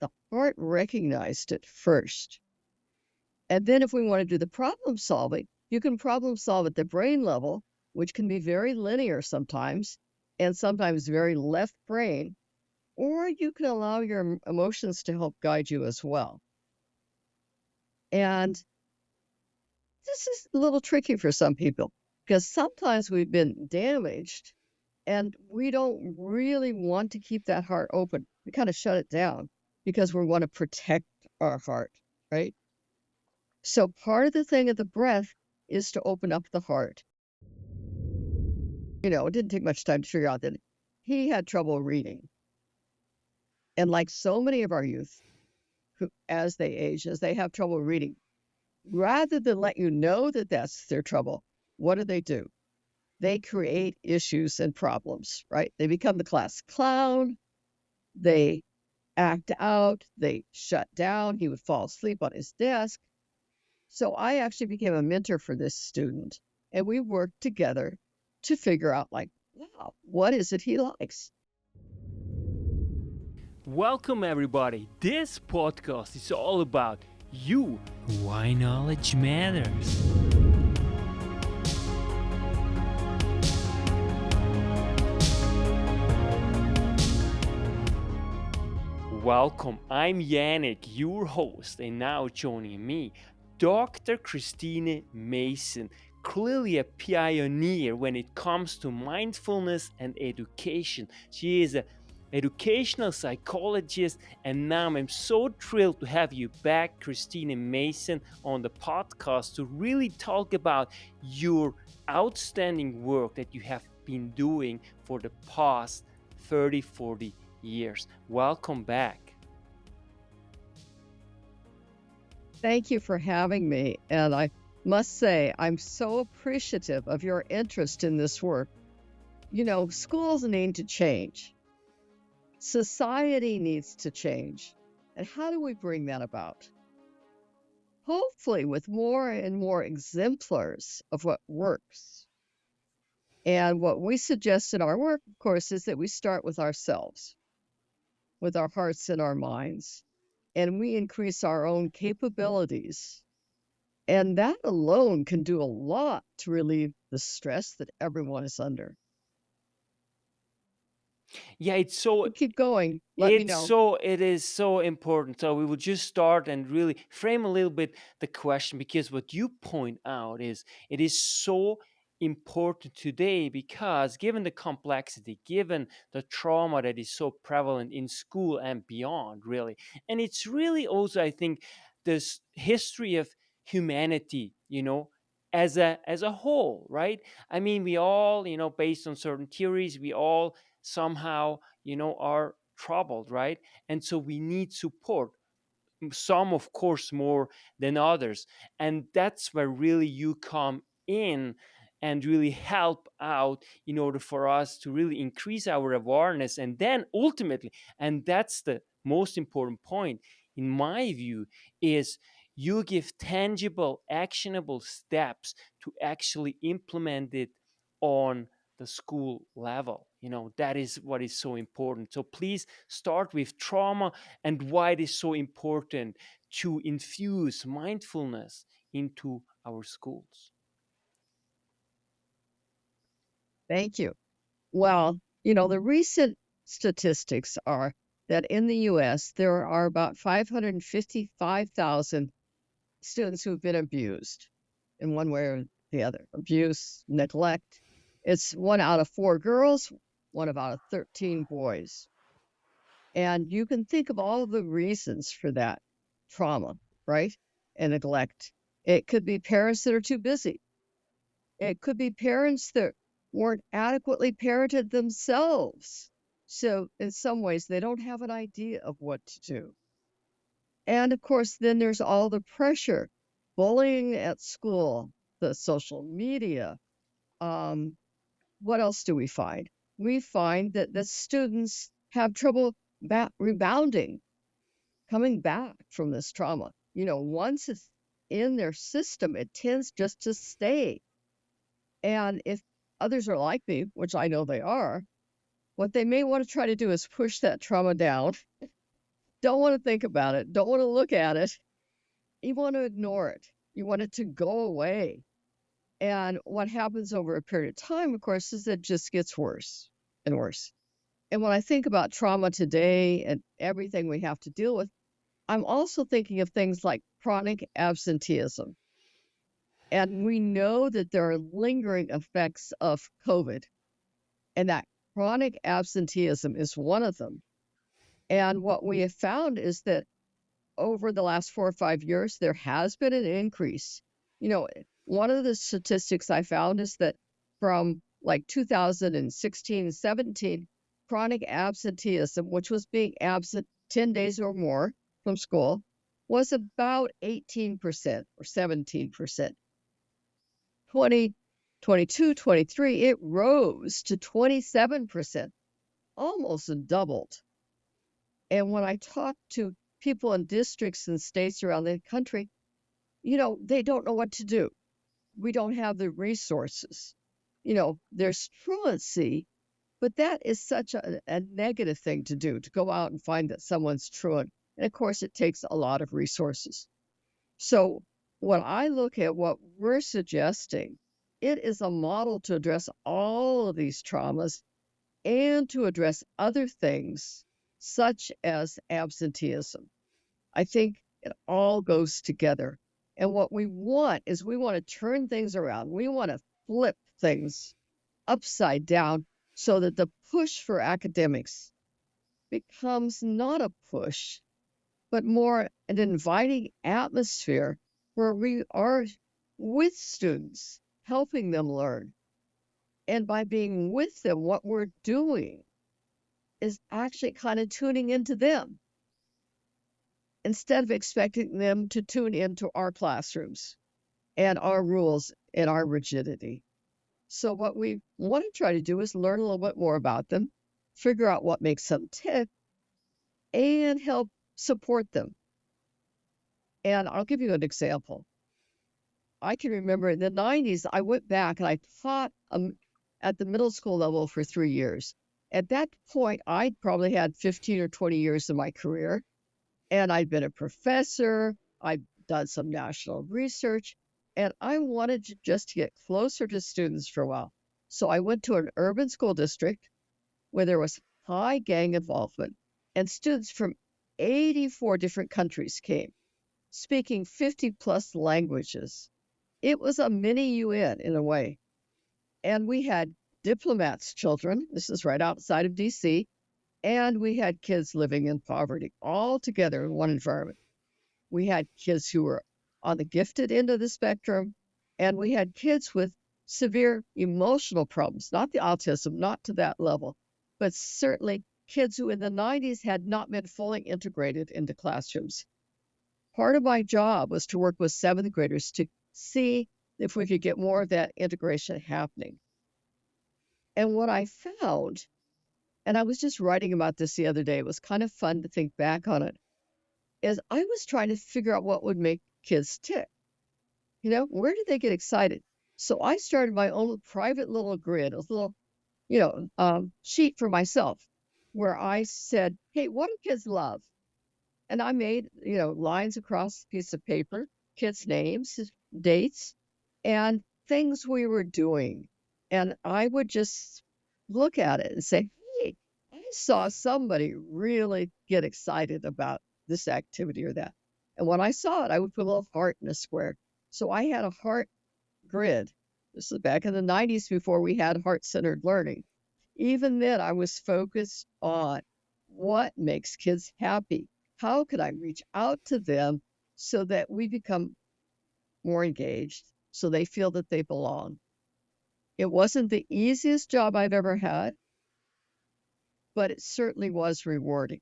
the heart recognized it first. And then if we want to do the problem solving, you can problem solve at the brain level, which can be very linear sometimes, and sometimes very left brain, or you can allow your emotions to help guide you as well. And this is a little tricky for some people because sometimes we've been damaged and we don't really want to keep that heart open. We kind of shut it down because we want to protect our heart, right? So part of the thing of the breath is to open up the heart. It didn't take much time to figure out that he had trouble reading. And like so many of our youth, who, as they age, as they have trouble reading, rather than let you know that that's their trouble, what do? They create issues and problems, right? They become the class clown. They act out. They shut down. He would fall asleep on his desk. So I actually became a mentor for this student, and we worked together to figure out, like, wow, what is it he likes? Welcome everybody. This podcast is all about you. Why knowledge matters. Welcome, I'm Yannick, your host, and now joining me, Dr. Christine Mason, clearly a pioneer when it comes to mindfulness and education. She is an educational psychologist, and now I'm so thrilled to have you back, Christine Mason, on the podcast to really talk about your outstanding work that you have been doing for the past 30-40 years. Welcome back. Thank you for having me. And I must say, I'm so appreciative of your interest in this work. Schools need to change. Society needs to change. And how do we bring that about? Hopefully with more and more exemplars of what works. And what we suggest in our work, of course, is that we start with ourselves, with our hearts and our minds, and we increase our own capabilities. And that alone can do a lot to relieve the stress that everyone is under. Yeah, it's so keep going. Let me know. It is so important. So we will just start and really frame a little bit the question, because what you point out is it is so important today, because given the complexity, given the trauma that is so prevalent in school and beyond, really. And it's really also, I think, this history of humanity, as a whole, right? I mean, we all, based on certain theories, we all somehow are troubled, right? And so we need support, some of course more than others, and that's where really you come in and really help out in order for us to really increase our awareness. And then ultimately, and that's the most important point in my view, is you give tangible, actionable steps to actually implement it on the school level. That is what is so important. So please start with trauma and why it is so important to infuse mindfulness into our schools. Thank you. Well, the recent statistics are that in the US, there are about 555,000 students who've been abused in one way or the other. Abuse, neglect. It's 1 out of 4 girls, 1 out of 13 boys. And you can think of all the reasons for that trauma, right? And neglect. It could be parents that are too busy. It could be parents that weren't adequately parented themselves. So in some ways, they don't have an idea of what to do. And of course, then there's all the pressure, bullying at school, the social media. What else do we find? We find that the students have trouble rebounding, coming back from this trauma. Once it's in their system, it tends just to stay. And if others are like me, which I know they are, what they may want to try to do is push that trauma down don't want to think about it, don't want to look at it. You want to ignore it. You want it to go away. And what happens over a period of time, of course, is it just gets worse and worse. And when I think about trauma today and everything we have to deal with, I'm also thinking of things like chronic absenteeism. And we know that there are lingering effects of COVID, and that chronic absenteeism is one of them. And what we have found is that over the last 4 or 5 years, there has been an increase. One of the statistics I found is that from like 2016, 17, chronic absenteeism, which was being absent 10 days or more from school, was about 18% or 17%. 2022, 23, it rose to 27%, almost doubled. And when I talk to people in districts and states around the country, they don't know what to do. We don't have the resources. There's truancy, but that is such a negative thing to do, to go out and find that someone's truant. And of course, it takes a lot of resources. So when I look at what we're suggesting, it is a model to address all of these traumas and to address other things such as absenteeism. I think it all goes together. And what we want is we want to turn things around. We want to flip things upside down so that the push for academics becomes not a push, but more an inviting atmosphere where we are with students, helping them learn. And by being with them, what we're doing is actually kind of tuning into them instead of expecting them to tune into our classrooms and our rules and our rigidity. So, what we want to try to do is learn a little bit more about them, figure out what makes them tick, and help support them. And I'll give you an example. I can remember in the 90s, I went back and I taught at the middle school level for 3 years. At that point, I'd probably had 15 or 20 years of my career, and I'd been a professor, I'd done some national research, and I wanted just to get closer to students for a while. So I went to an urban school district where there was high gang involvement, and students from 84 different countries came, speaking 50 plus languages. It was a mini UN in a way. And we had diplomats' children, this is right outside of DC, and we had kids living in poverty all together in one environment. We had kids who were on the gifted end of the spectrum, and we had kids with severe emotional problems, not the autism, not to that level, but certainly kids who in the 90s had not been fully integrated into classrooms. Part of my job was to work with seventh graders to see if we could get more of that integration happening. And what I found, and I was just writing about this the other day, it was kind of fun to think back on it, is I was trying to figure out what would make kids tick. Where did they get excited? So I started my own private little grid, a little, sheet for myself where I said, hey, what do kids love? And I made, lines across a piece of paper, kids' names, dates, and things we were doing. And I would just look at it and say, hey, I saw somebody really get excited about this activity or that. And when I saw it, I would put a little heart in a square. So I had a heart grid. This is back in the 90s before we had heart-centered learning. Even then, I was focused on what makes kids happy. How could I reach out to them so that we become more engaged, so they feel that they belong? It wasn't the easiest job I've ever had, but it certainly was rewarding.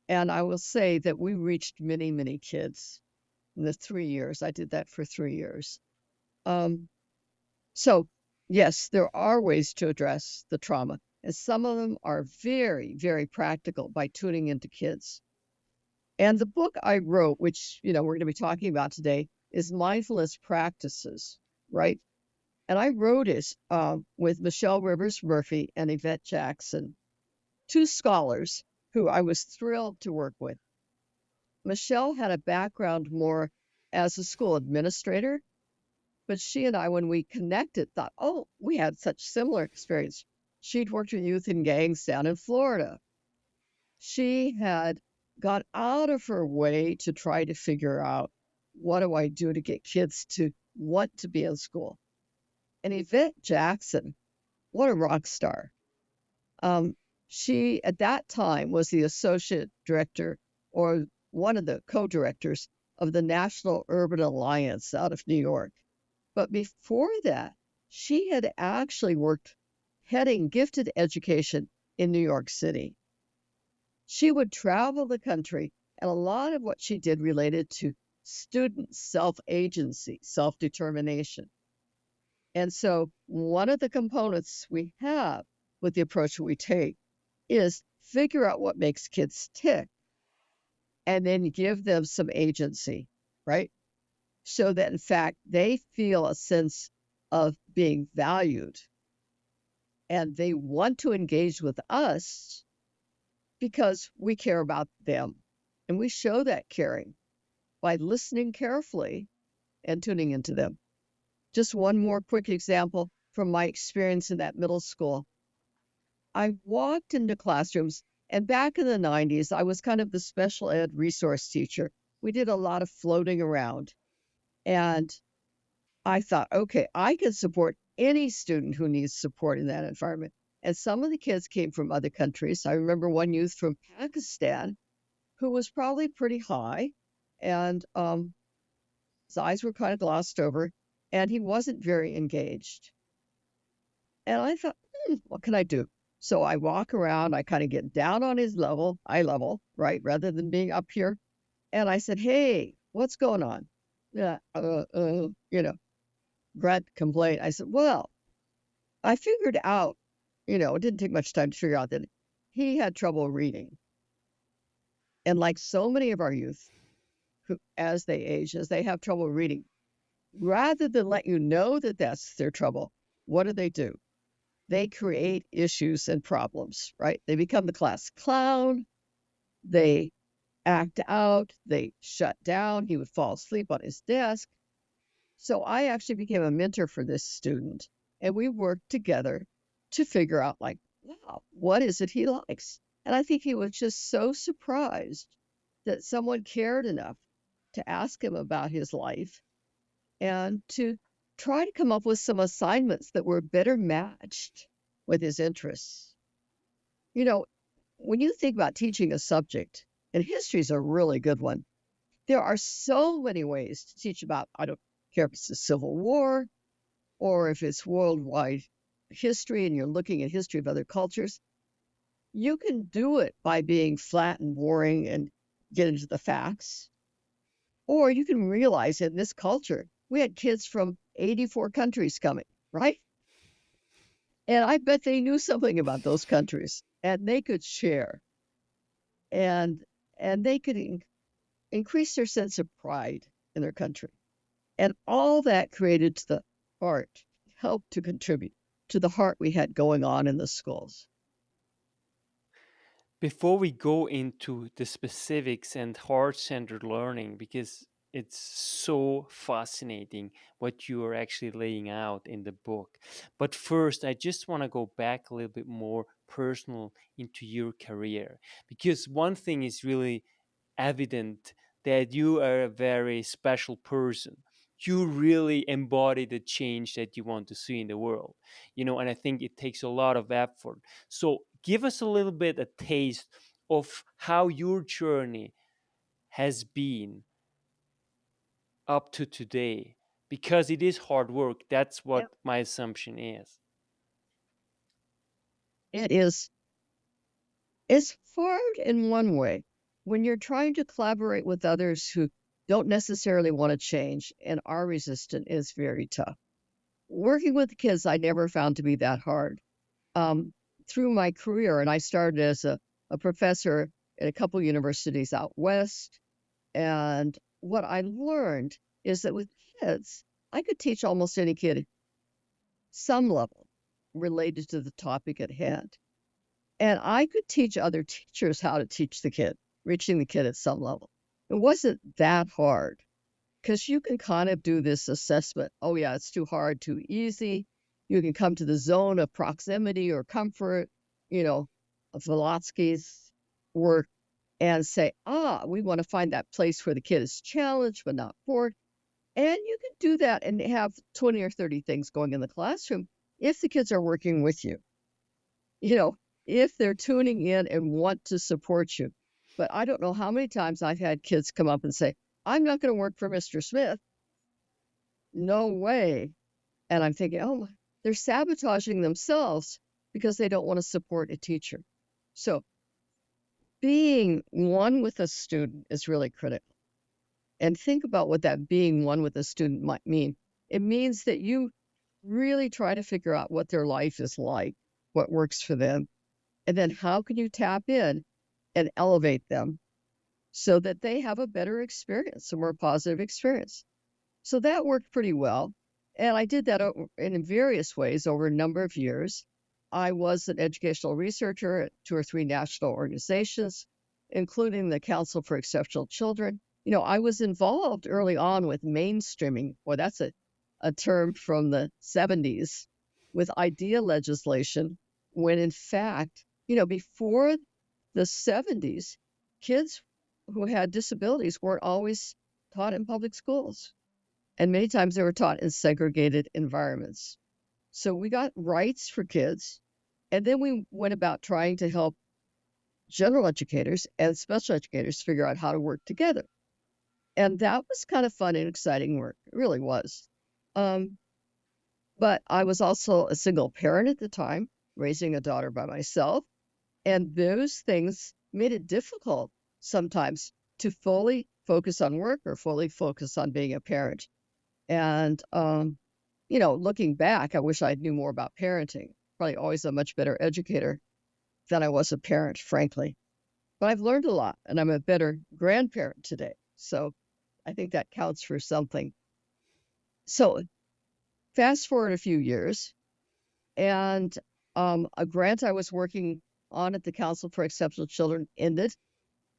And I will say that we reached many, many kids in the 3 years. I did that for 3 years. So, yes, there are ways to address the trauma, and some of them are very, very practical by tuning into kids. And the book I wrote, which, we're going to be talking about today, is Mindfulness Practices, right? And I wrote it with Michelle Rivers Murphy and Yvette Jackson, two scholars who I was thrilled to work with. Michelle had a background more as a school administrator, but she and I, when we connected, thought, oh, we had such similar experience. She'd worked with youth in gangs down in Florida. She had gone out of her way to try to figure out, what do I do to get kids to want to be in school? And Yvette Jackson, what a rock star. Um, she, at that time, was the associate director or one of the co directors of the National Urban Alliance out of New York. But before that, she had actually worked heading gifted education in New York City. She would travel the country, and a lot of what she did related to student self agency, self determination. And so, one of the components we have with the approach we take is figure out what makes kids tick and then give them some agency, right? So that in fact they feel a sense of being valued and they want to engage with us because we care about them. And we show that caring by listening carefully and tuning into them. Just one more quick example from my experience in that middle school. I walked into classrooms, and back in the 90s, I was kind of the special ed resource teacher. We did a lot of floating around. And I thought, okay, I can support any student who needs support in that environment. And some of the kids came from other countries. I remember one youth from Pakistan who was probably pretty high, and his eyes were kind of glossed over, and he wasn't very engaged. And I thought, what can I do? So I walk around, I kind of get down on his level, eye level, right, rather than being up here. And I said, hey, what's going on? Yeah, Brett complained. I said, well, I figured out, it didn't take much time to figure out that he had trouble reading. And like so many of our youth, who, as they age, as they have trouble reading, rather than let you know that that's their trouble, what do? They create issues and problems, right? They become the class clown. They act out. They shut down. He would fall asleep on his desk. So I actually became a mentor for this student, and we worked together to figure out, like, wow, what is it he likes? And I think he was just so surprised that someone cared enough to ask him about his life and to try to come up with some assignments that were better matched with his interests. You know, when you think about teaching a subject, and history is a really good one, there are so many ways to teach about, I don't care if it's the Civil War or if it's worldwide history and you're looking at history of other cultures. You can do it by being flat and boring and get into the facts. Or you can realize in this culture, we had kids from 84 countries coming, right? And I bet they knew something about those countries and they could share and they could increase their sense of pride in their country. And all that created to the heart, helped to contribute to the heart we had going on in the schools. Before we go into the specifics and heart-centered learning, because it's so fascinating what you are actually laying out in the book. But first, I just want to go back a little bit more personal into your career, because one thing is really evident, that you are a very special person. You really embody the change that you want to see in the world, and I think it takes a lot of effort. So give us a little bit a taste of how your journey has been up to today, because it is hard work. That's what Yep. my assumption is. It is, it's hard in one way when you're trying to collaborate with others who don't necessarily want to change and are resistant is very tough. Working with kids, I never found to be that hard. Um, Through my career, and I started as a professor at a couple universities out west. And what I learned is that with kids, I could teach almost any kid some level related to the topic at hand. And I could teach other teachers how to teach the kid, reaching the kid at some level. It wasn't that hard because you can kind of do this assessment. Oh, yeah, it's too hard, too easy. You can come to the zone of proximity or comfort, of Volotsky's work and say, we want to find that place where the kid is challenged but not bored. And you can do that and have 20 or 30 things going in the classroom if the kids are working with you, if they're tuning in and want to support you. But I don't know how many times I've had kids come up and say, I'm not going to work for Mr. Smith. No way. And I'm thinking, they're sabotaging themselves because they don't want to support a teacher. So being one with a student is really critical. And think about what that being one with a student might mean. It means that you really try to figure out what their life is like, what works for them, and then how can you tap in and elevate them so that they have a better experience, a more positive experience. So that worked pretty well. And I did that in various ways over a number of years. I was an educational researcher at 2 or 3 national organizations, including the Council for Exceptional Children. I was involved early on with mainstreaming. Well, that's a term from the 70s with IDEA legislation, when in fact, before the 70s, kids who had disabilities weren't always taught in public schools. And many times they were taught in segregated environments. So we got rights for kids. And then we went about trying to help general educators and special educators figure out how to work together. And that was kind of fun and exciting work. It really was. But I was also a single parent at the time, raising a daughter by myself. And those things made it difficult sometimes to fully focus on work or fully focus on being a parent. And, looking back, I wish I knew more about parenting. Probably always a much better educator than I was a parent, frankly. But I've learned a lot, and I'm a better grandparent today. So I think that counts for something. So fast forward a few years, and a grant I was working on at the Council for Exceptional Children ended.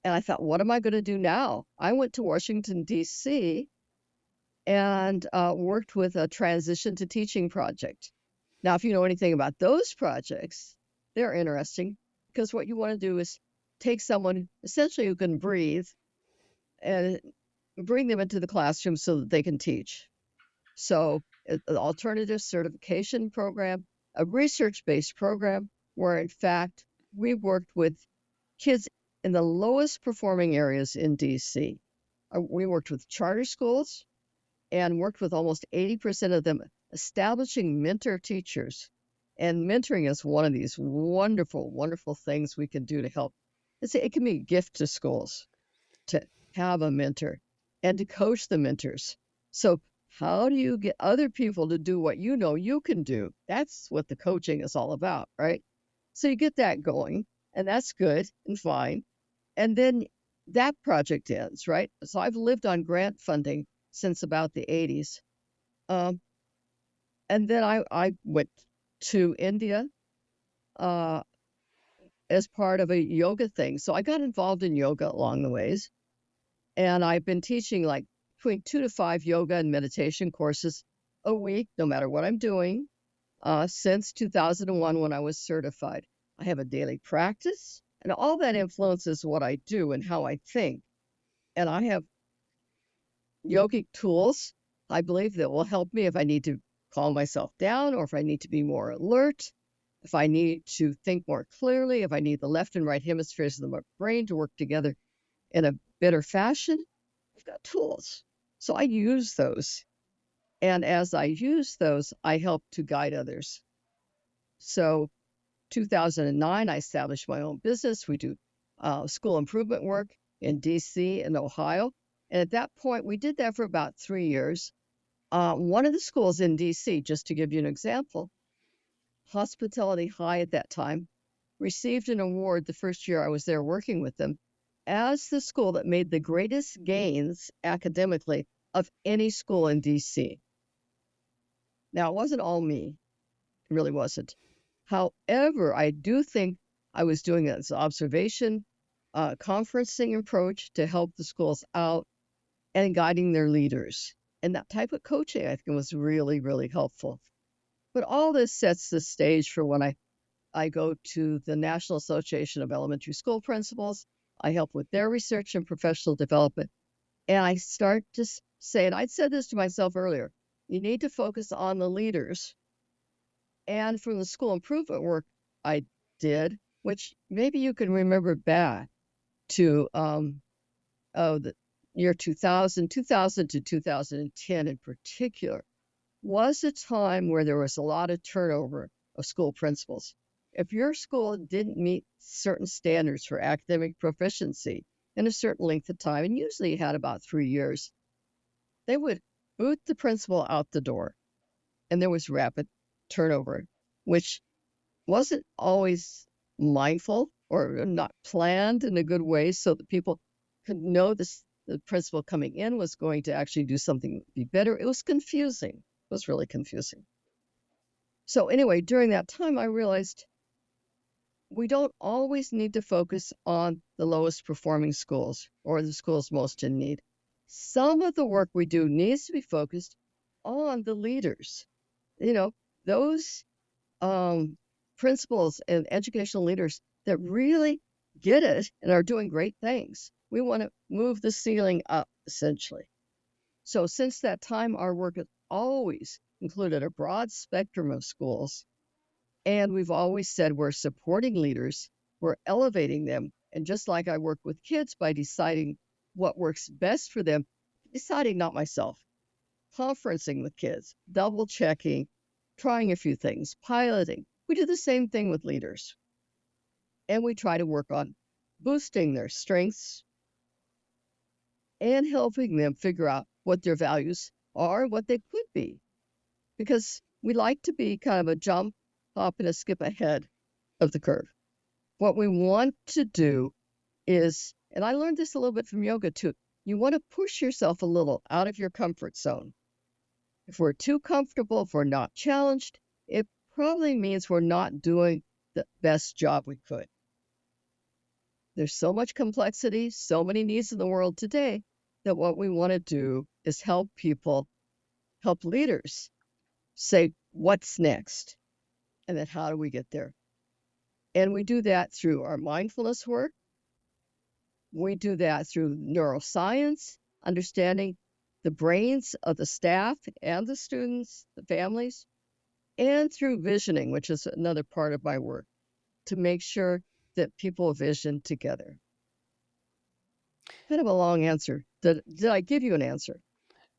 And I thought, what am I going to do now? I went to Washington, D.C., and worked with a transition to teaching project. Now, if you know anything about those projects, they're interesting because what you want to do is take someone essentially who can breathe and bring them into the classroom so that they can teach. So an alternative certification program, a research-based program where, in fact, we worked with kids in the lowest performing areas in DC. We worked with charter schools and worked with almost 80% of them establishing mentor teachers. And mentoring is one of these wonderful, wonderful things we can do to help. It can be a gift to schools to have a mentor and to coach the mentors. So how do you get other people to do what you know you can do? That's what the coaching is all about, right? So you get that going, and that's good and fine. And then that project ends, right? So I've lived on grant funding since about the 80s. And then I went to India as part of a yoga thing. So I got involved in yoga along the ways. And I've been teaching like between 2 to 5 yoga and meditation courses a week, no matter what I'm doing, since 2001 when I was certified. I have a daily practice, and all that influences what I do and how I think. And I have yogic tools, I believe, that will help me if I need to calm myself down or if I need to be more alert, if I need to think more clearly, if I need the left and right hemispheres of my brain to work together in a better fashion. I've got tools. So I use those. And as I use those, I help to guide others. So 2009, I established my own business. We do school improvement work in DC and Ohio. And at that point, we did that for about 3 years. One of the schools in DC, just to give you an example, Hospitality High at that time, received an award the first year I was there working with them as the school that made the greatest gains academically of any school in DC. Now, it wasn't all me. It really wasn't. However, I do think I was doing it as observation conferencing approach to help the schools out and guiding their leaders. And that type of coaching, I think, was really, really helpful. But all this sets the stage for when I go to the National Association of Elementary School Principals. I help with their research and professional development. And I start to say, and I'd said this to myself earlier, you need to focus on the leaders. And from the school improvement work I did, which maybe you can remember back to the year 2000, 2000 to 2010 in particular, was a time where there was a lot of turnover of school principals. If your school didn't meet certain standards for academic proficiency in a certain length of time, and usually you had about 3 years, they would boot the principal out the door. And there was rapid turnover, which wasn't always mindful or not planned in a good way so that people could know the principal coming in was going to actually do something that would be better. It was confusing. It was really confusing. So anyway, during that time, I realized we don't always need to focus on the lowest performing schools or the schools most in need. Some of the work we do needs to be focused on the leaders. Those principals and educational leaders that really get it and are doing great things. We want to move the ceiling up, essentially. So since that time, our work has always included a broad spectrum of schools. And we've always said we're supporting leaders, we're elevating them. And just like I work with kids by deciding what works best for them, deciding not myself, conferencing with kids, double checking, trying a few things, piloting. We do the same thing with leaders. And we try to work on boosting their strengths and helping them figure out what their values are, what they could be. Because we like to be kind of a jump, hop, and a skip ahead of the curve. What we want to do is, and I learned this a little bit from yoga too, you want to push yourself a little out of your comfort zone. If we're too comfortable, if we're not challenged, it probably means we're not doing the best job we could. There's so much complexity, so many needs in the world today that what we want to do is help people, help leaders say, what's next? And then how do we get there? And we do that through our mindfulness work. We do that through neuroscience, understanding the brains of the staff and the students, the families, and through visioning, which is another part of my work, to make sure that people vision together. Kind of a long answer. Did I give you an answer?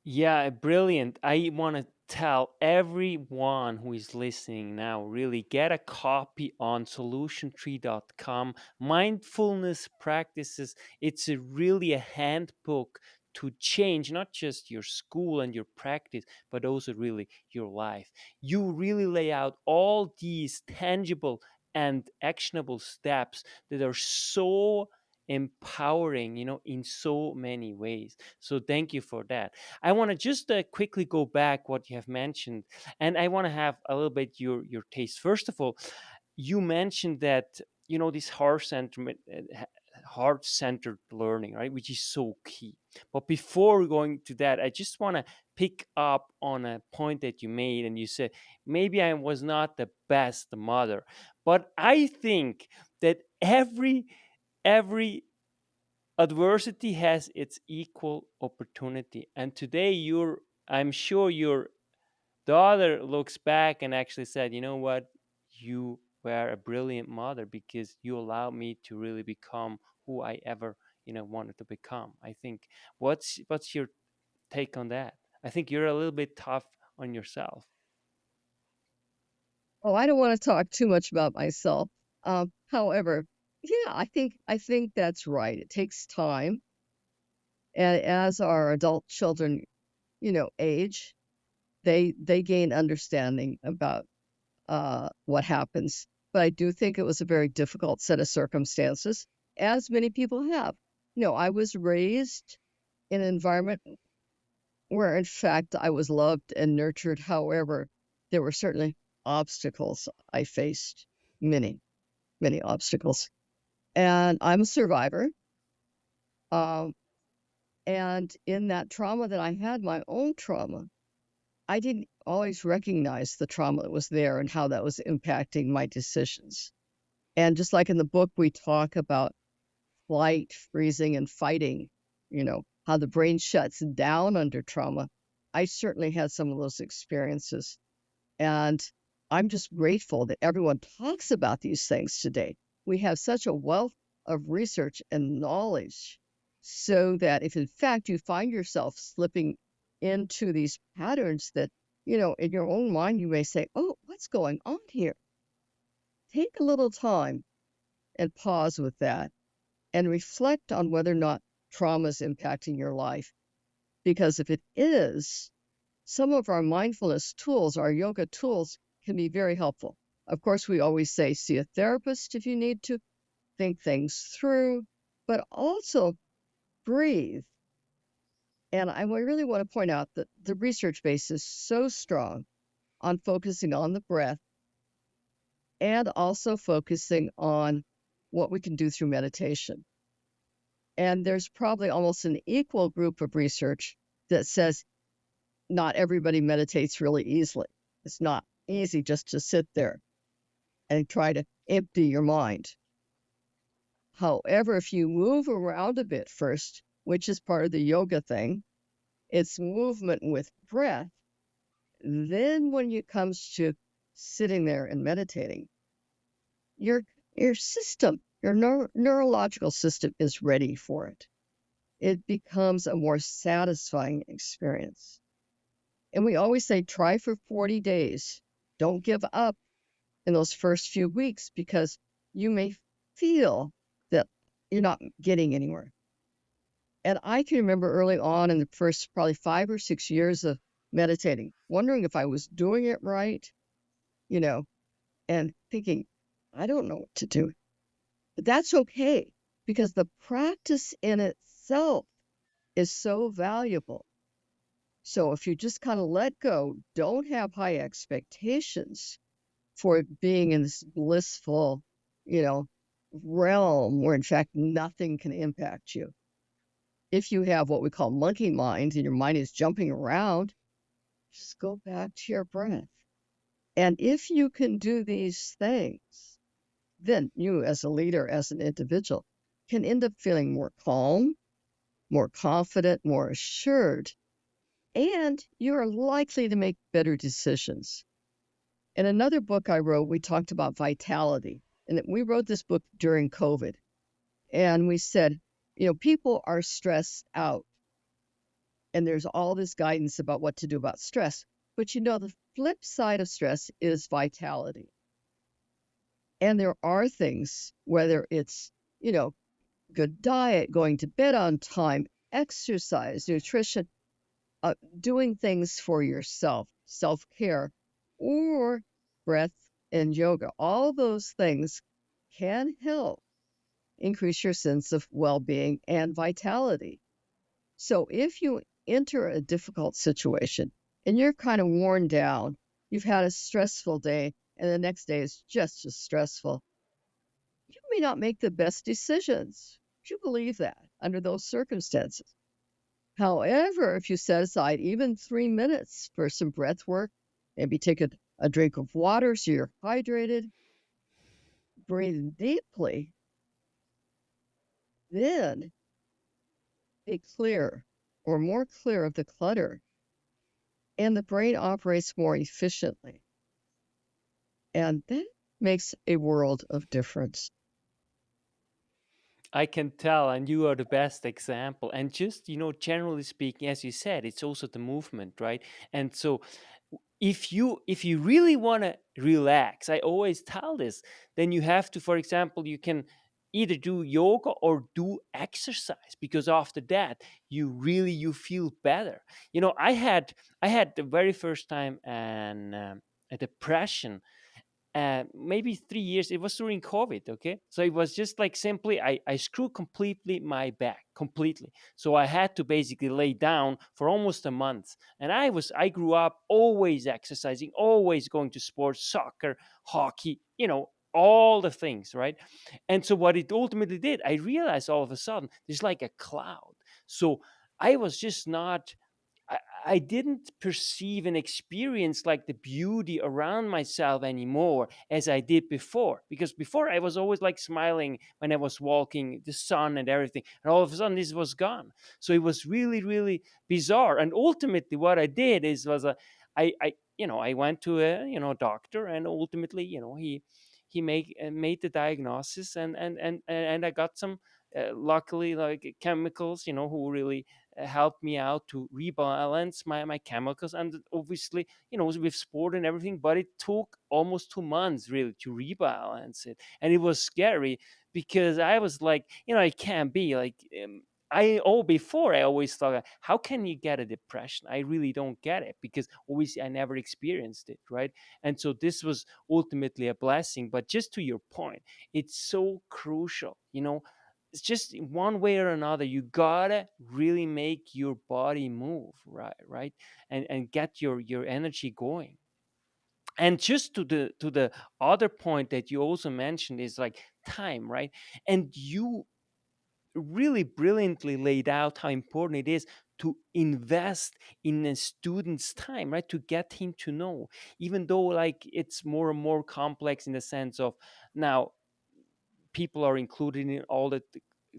Yeah, brilliant. I want to tell everyone who is listening now, really get a copy on solutiontree.com. Mindfulness practices. It's really a handbook to change not just your school and your practice, but also really your life. You really lay out all these tangible and actionable steps that are so empowering, in so many ways. So thank you for that. I want to just quickly go back what you have mentioned, and I want to have a little bit your taste. First of all, you mentioned that this heart-centered learning, right, which is so key. But before going to that, I just want to pick up on a point that you made, and you said maybe I was not the best mother, but I think that every adversity has its equal opportunity. And today I'm sure your daughter looks back and actually said, you know what, you were a brilliant mother because you allowed me to really become who I ever wanted to become. I think, what's your take on that? I think you're a little bit tough on yourself. Oh, I don't want to talk too much about myself. However, yeah, I think that's right. It takes time, and as our adult children, age, they gain understanding about what happens. But I do think it was a very difficult set of circumstances, as many people have. I was raised in an environment where, in fact, I was loved and nurtured. However, there were certainly obstacles I faced, many, many obstacles. And I'm a survivor. Um, and in that trauma that I had, my own trauma, I didn't always recognize the trauma that was there and how that was impacting my decisions. And just like in the book, we talk about flight, freezing, and fighting, how the brain shuts down under trauma. I certainly had some of those experiences. And I'm just grateful that everyone talks about these things today. We have such a wealth of research and knowledge so that if in fact you find yourself slipping into these patterns that, in your own mind, you may say, oh, what's going on here? Take a little time and pause with that and reflect on whether or not trauma is impacting your life. Because if it is, some of our mindfulness tools, our yoga tools, can be very helpful. Of course, we always say see a therapist if you need to, think things through, but also breathe. And I really want to point out that the research base is so strong on focusing on the breath and also focusing on what we can do through meditation. And there's probably almost an equal group of research that says not everybody meditates really easily. It's not easy just to sit there and try to empty your mind. However, if you move around a bit first, which is part of the yoga thing, it's movement with breath. Then when it comes to sitting there and meditating, your system, your neurological system is ready for it. It becomes a more satisfying experience. And we always say, try for 40 days. Don't give up in those first few weeks because you may feel that you're not getting anywhere. And I can remember early on in the first probably 5 or 6 years of meditating, wondering if I was doing it right, you know, and thinking, I don't know what to do. But that's okay because the practice in itself is so valuable. So if you just kind of let go, don't have high expectations for being in this blissful, you know, realm where in fact nothing can impact you. If you have what we call monkey mind and your mind is jumping around, just go back to your breath. And if you can do these things, then you as a leader, as an individual, can end up feeling more calm, more confident, more assured, and you're likely to make better decisions. In another book I wrote, we talked about vitality. And we wrote this book during COVID. And we said, people are stressed out. And there's all this guidance about what to do about stress. But the flip side of stress is vitality. And there are things, whether it's, good diet, going to bed on time, exercise, nutrition, doing things for yourself, self-care, or breath and yoga. All those things can help increase your sense of well-being and vitality. So if you enter a difficult situation and you're kind of worn down, you've had a stressful day, and the next day is just as stressful, you may not make the best decisions. Do you believe that under those circumstances? However, if you set aside even 3 minutes for some breath work, maybe take a drink of water so you're hydrated, breathe deeply, then be clear or more clear of the clutter, and the brain operates more efficiently. And that makes a world of difference. I can tell, and you are the best example. And just, generally speaking, as you said, it's also the movement, right? And so if you really want to relax, I always tell this, then you have to, for example, you can either do yoga or do exercise, because after that you feel better. I had the very first time a depression, maybe 3 years. It was during COVID. Okay, so it was just like simply I screwed completely my back completely, so I had to basically lay down for almost a month. And I grew up always exercising, always going to sports, soccer, hockey, all the things, right? And so what it ultimately did, I realized all of a sudden there's like a cloud. So I was just not, I, I didn't perceive and experience like the beauty around myself anymore as I did before. Because before I was always like smiling when I was walking, the sun and everything. And all of a sudden this was gone. So it was really, really bizarre. And ultimately what I did is was I went to a doctor, and ultimately he made the diagnosis, and I got some luckily like chemicals who really helped me out to rebalance my chemicals. And obviously with sport and everything, but it took almost 2 months really to rebalance it. And it was scary because I was like, it can't be like, before I always thought, how can you get a depression? I really don't get it, because obviously I never experienced it, right? And so this was ultimately a blessing. But just to your point, it's so crucial, it's just one way or another, you gotta really make your body move, right, and get your energy going. And just to the other point that you also mentioned is like time, right? And you really brilliantly laid out how important it is to invest in a student's time, right, to get him to know, even though like it's more and more complex in the sense of now people are included in all the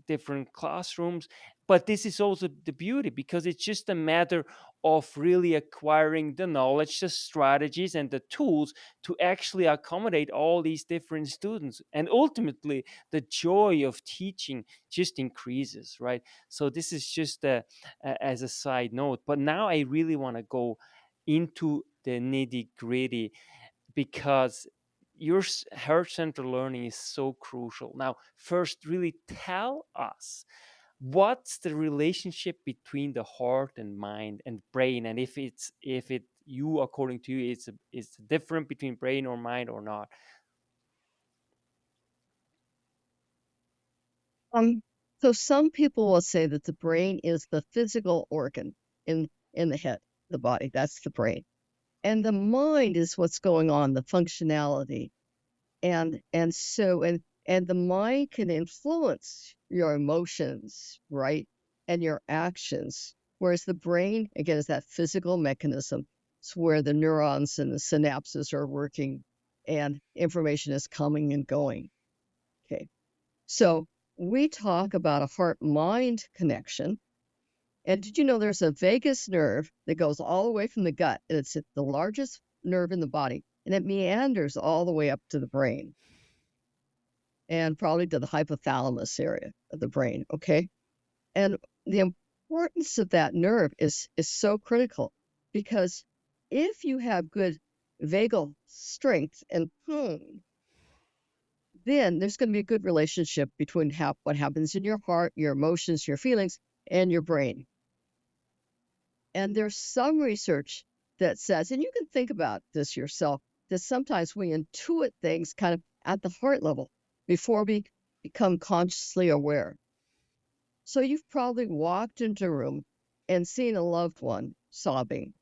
different classrooms. But this is also the beauty, because it's just a matter of really acquiring the knowledge, the strategies, and the tools to actually accommodate all these different students. And ultimately the joy of teaching just increases, right? So this is just as a side note. But now I really want to go into the nitty gritty, because your heart center learning is so crucial. Now, first, really tell us what's the relationship between the heart and mind and brain, and if it you according to you it's different between brain or mind or not. Um, so some people will say that the brain is the physical organ in the head, the body. That's the brain. And the mind is what's going on, the functionality. And the mind can influence your emotions, right? And your actions. Whereas the brain, again, is that physical mechanism. It's where the neurons and the synapses are working and information is coming and going. Okay. So we talk about a heart-mind connection. And did you know there's a vagus nerve that goes all the way from the gut, and it's the largest nerve in the body, and it meanders all the way up to the brain and probably to the hypothalamus area of the brain, okay? And the importance of that nerve is so critical, because if you have good vagal strength and tone, then there's going to be a good relationship between what happens in your heart, your emotions, your feelings, and your brain. And there's some research that says, and you can think about this yourself, that sometimes we intuit things kind of at the heart level before we become consciously aware. So you've probably walked into a room and seen a loved one sobbing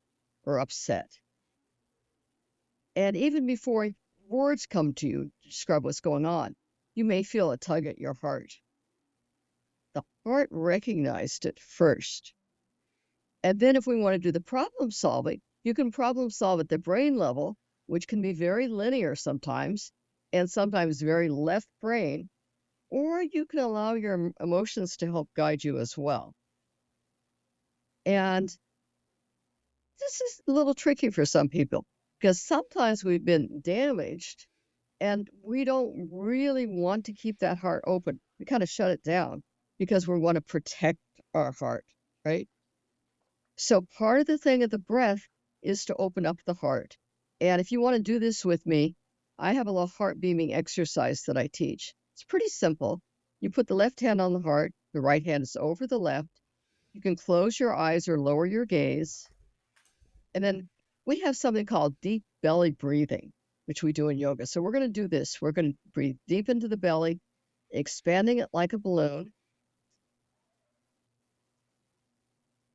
or upset. And even before words come to you to describe what's going on, you may feel a tug at your heart. The heart recognized it first. And then if we want to do the problem solving, you can problem solve at the brain level, which can be very linear sometimes, and sometimes very left brain, or you can allow your emotions to help guide you as well. And this is a little tricky for some people, because sometimes we've been damaged and we don't really want to keep that heart open. We kind of shut it down because we want to protect our heart, right? So part of the thing of the breath is to open up the heart. And if you want to do this with me, I have a little heart beaming exercise that I teach. It's pretty simple. You put the left hand on the heart, the right hand is over the left. You can close your eyes or lower your gaze. And then we have something called deep belly breathing, which we do in yoga. So we're going to do this. We're going to breathe deep into the belly, expanding it like a balloon,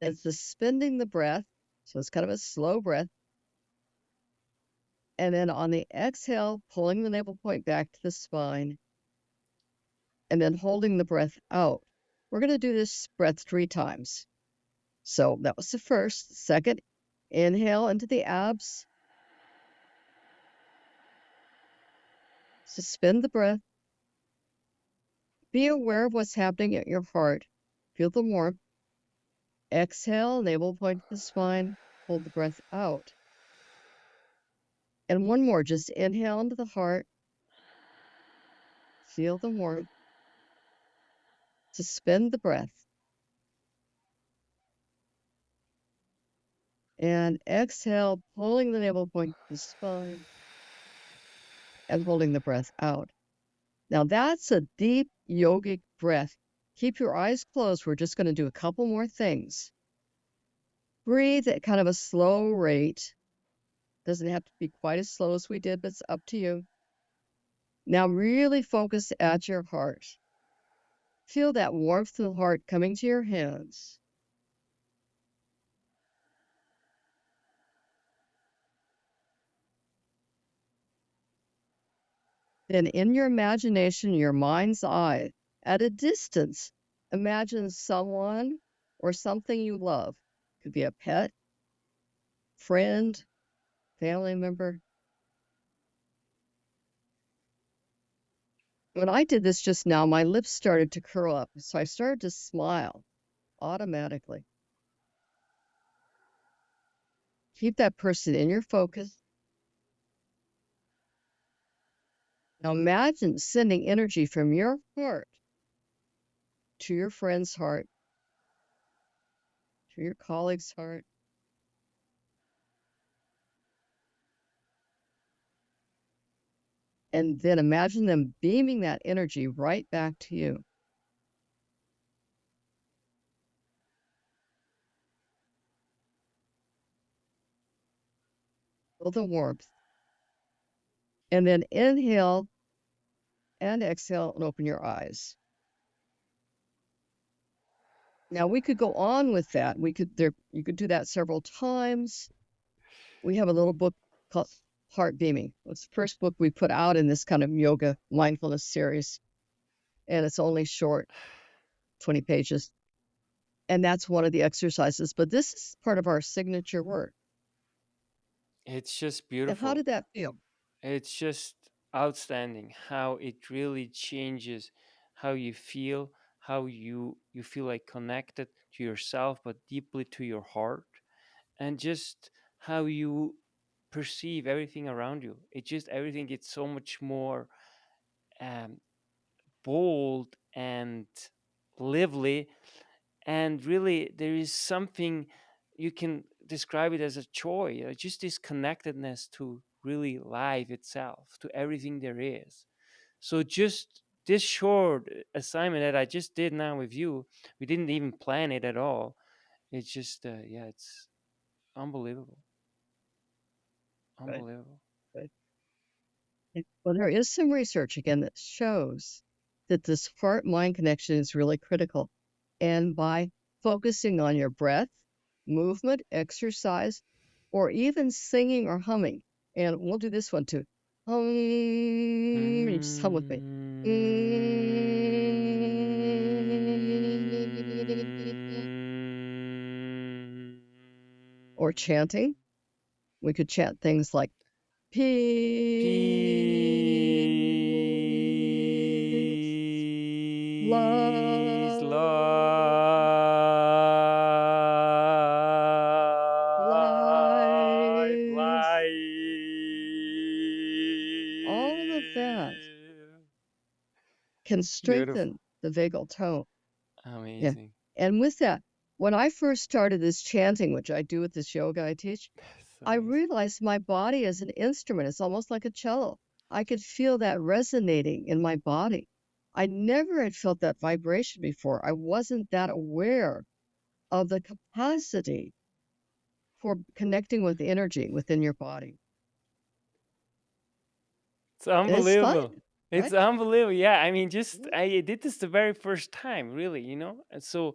and suspending the breath. So it's kind of a slow breath. And then on the exhale, pulling the navel point back to the spine, and then holding the breath out. We're going to do this breath 3 times. So that was the first. Second, inhale into the abs. Suspend the breath. Be aware of what's happening at your heart. Feel the warmth. Exhale, navel point to the spine. Hold the breath out. And one more, just inhale into the heart. Feel the warmth. Suspend the breath. And exhale, pulling the navel point to the spine and holding the breath out. Now that's a deep yogic breath. Keep your eyes closed. We're just going to do a couple more things. Breathe at kind of a slow rate. Doesn't have to be quite as slow as we did, but it's up to you. Now really focus at your heart. Feel that warmth of the heart coming to your hands. Then in your imagination, your mind's eye, at a distance, imagine someone or something you love. Could be a pet, friend, family member. When I did this just now, my lips started to curl up, so I started to smile automatically. Keep that person in your focus. Now imagine sending energy from your heart to your friend's heart, to your colleague's heart. And then imagine them beaming that energy right back to you. Feel the warmth. And then inhale and exhale and open your eyes. Now we could go on with that. You could do that several times. We have a little book called Heart Beaming. It's the first book we put out in this kind of yoga mindfulness series. And it's only short, 20 pages. And that's one of the exercises. But this is part of our signature work. It's just And how beautiful. did that feel? It's just outstanding how it really changes how you feel, how you feel like connected to yourself, but deeply to your heart, and just how you perceive everything around you. It just everything gets so much more um, bold and lively, and really there is something you can describe it as a joy, just this connectedness to really life itself, to everything there is. So just this short assignment that I just did now with you, we didn't even plan it at all. It's just yeah, it's unbelievable, Right. unbelievable. Right. Well, there is some research again that shows that this heart-mind connection is really critical. And by focusing on your breath, movement, exercise, or even singing or humming, and we'll do this one too. You just hum with me. Or chanting. We could chant things like peace, Peace, love, life, life. all of that can Beautiful. strengthen the vagal tone. Yeah. Amazing. And with that, when I first started this chanting, which I do with this yoga I teach, That's I amazing. realized my body is an instrument. It's almost like a cello. I could feel that resonating in my body. I never had felt that vibration before. I wasn't that aware of the capacity for connecting with energy within your body. It's And it's fun, unbelievable. It's right? unbelievable. Yeah, I mean, just Mm. I did this the very first time, really, and so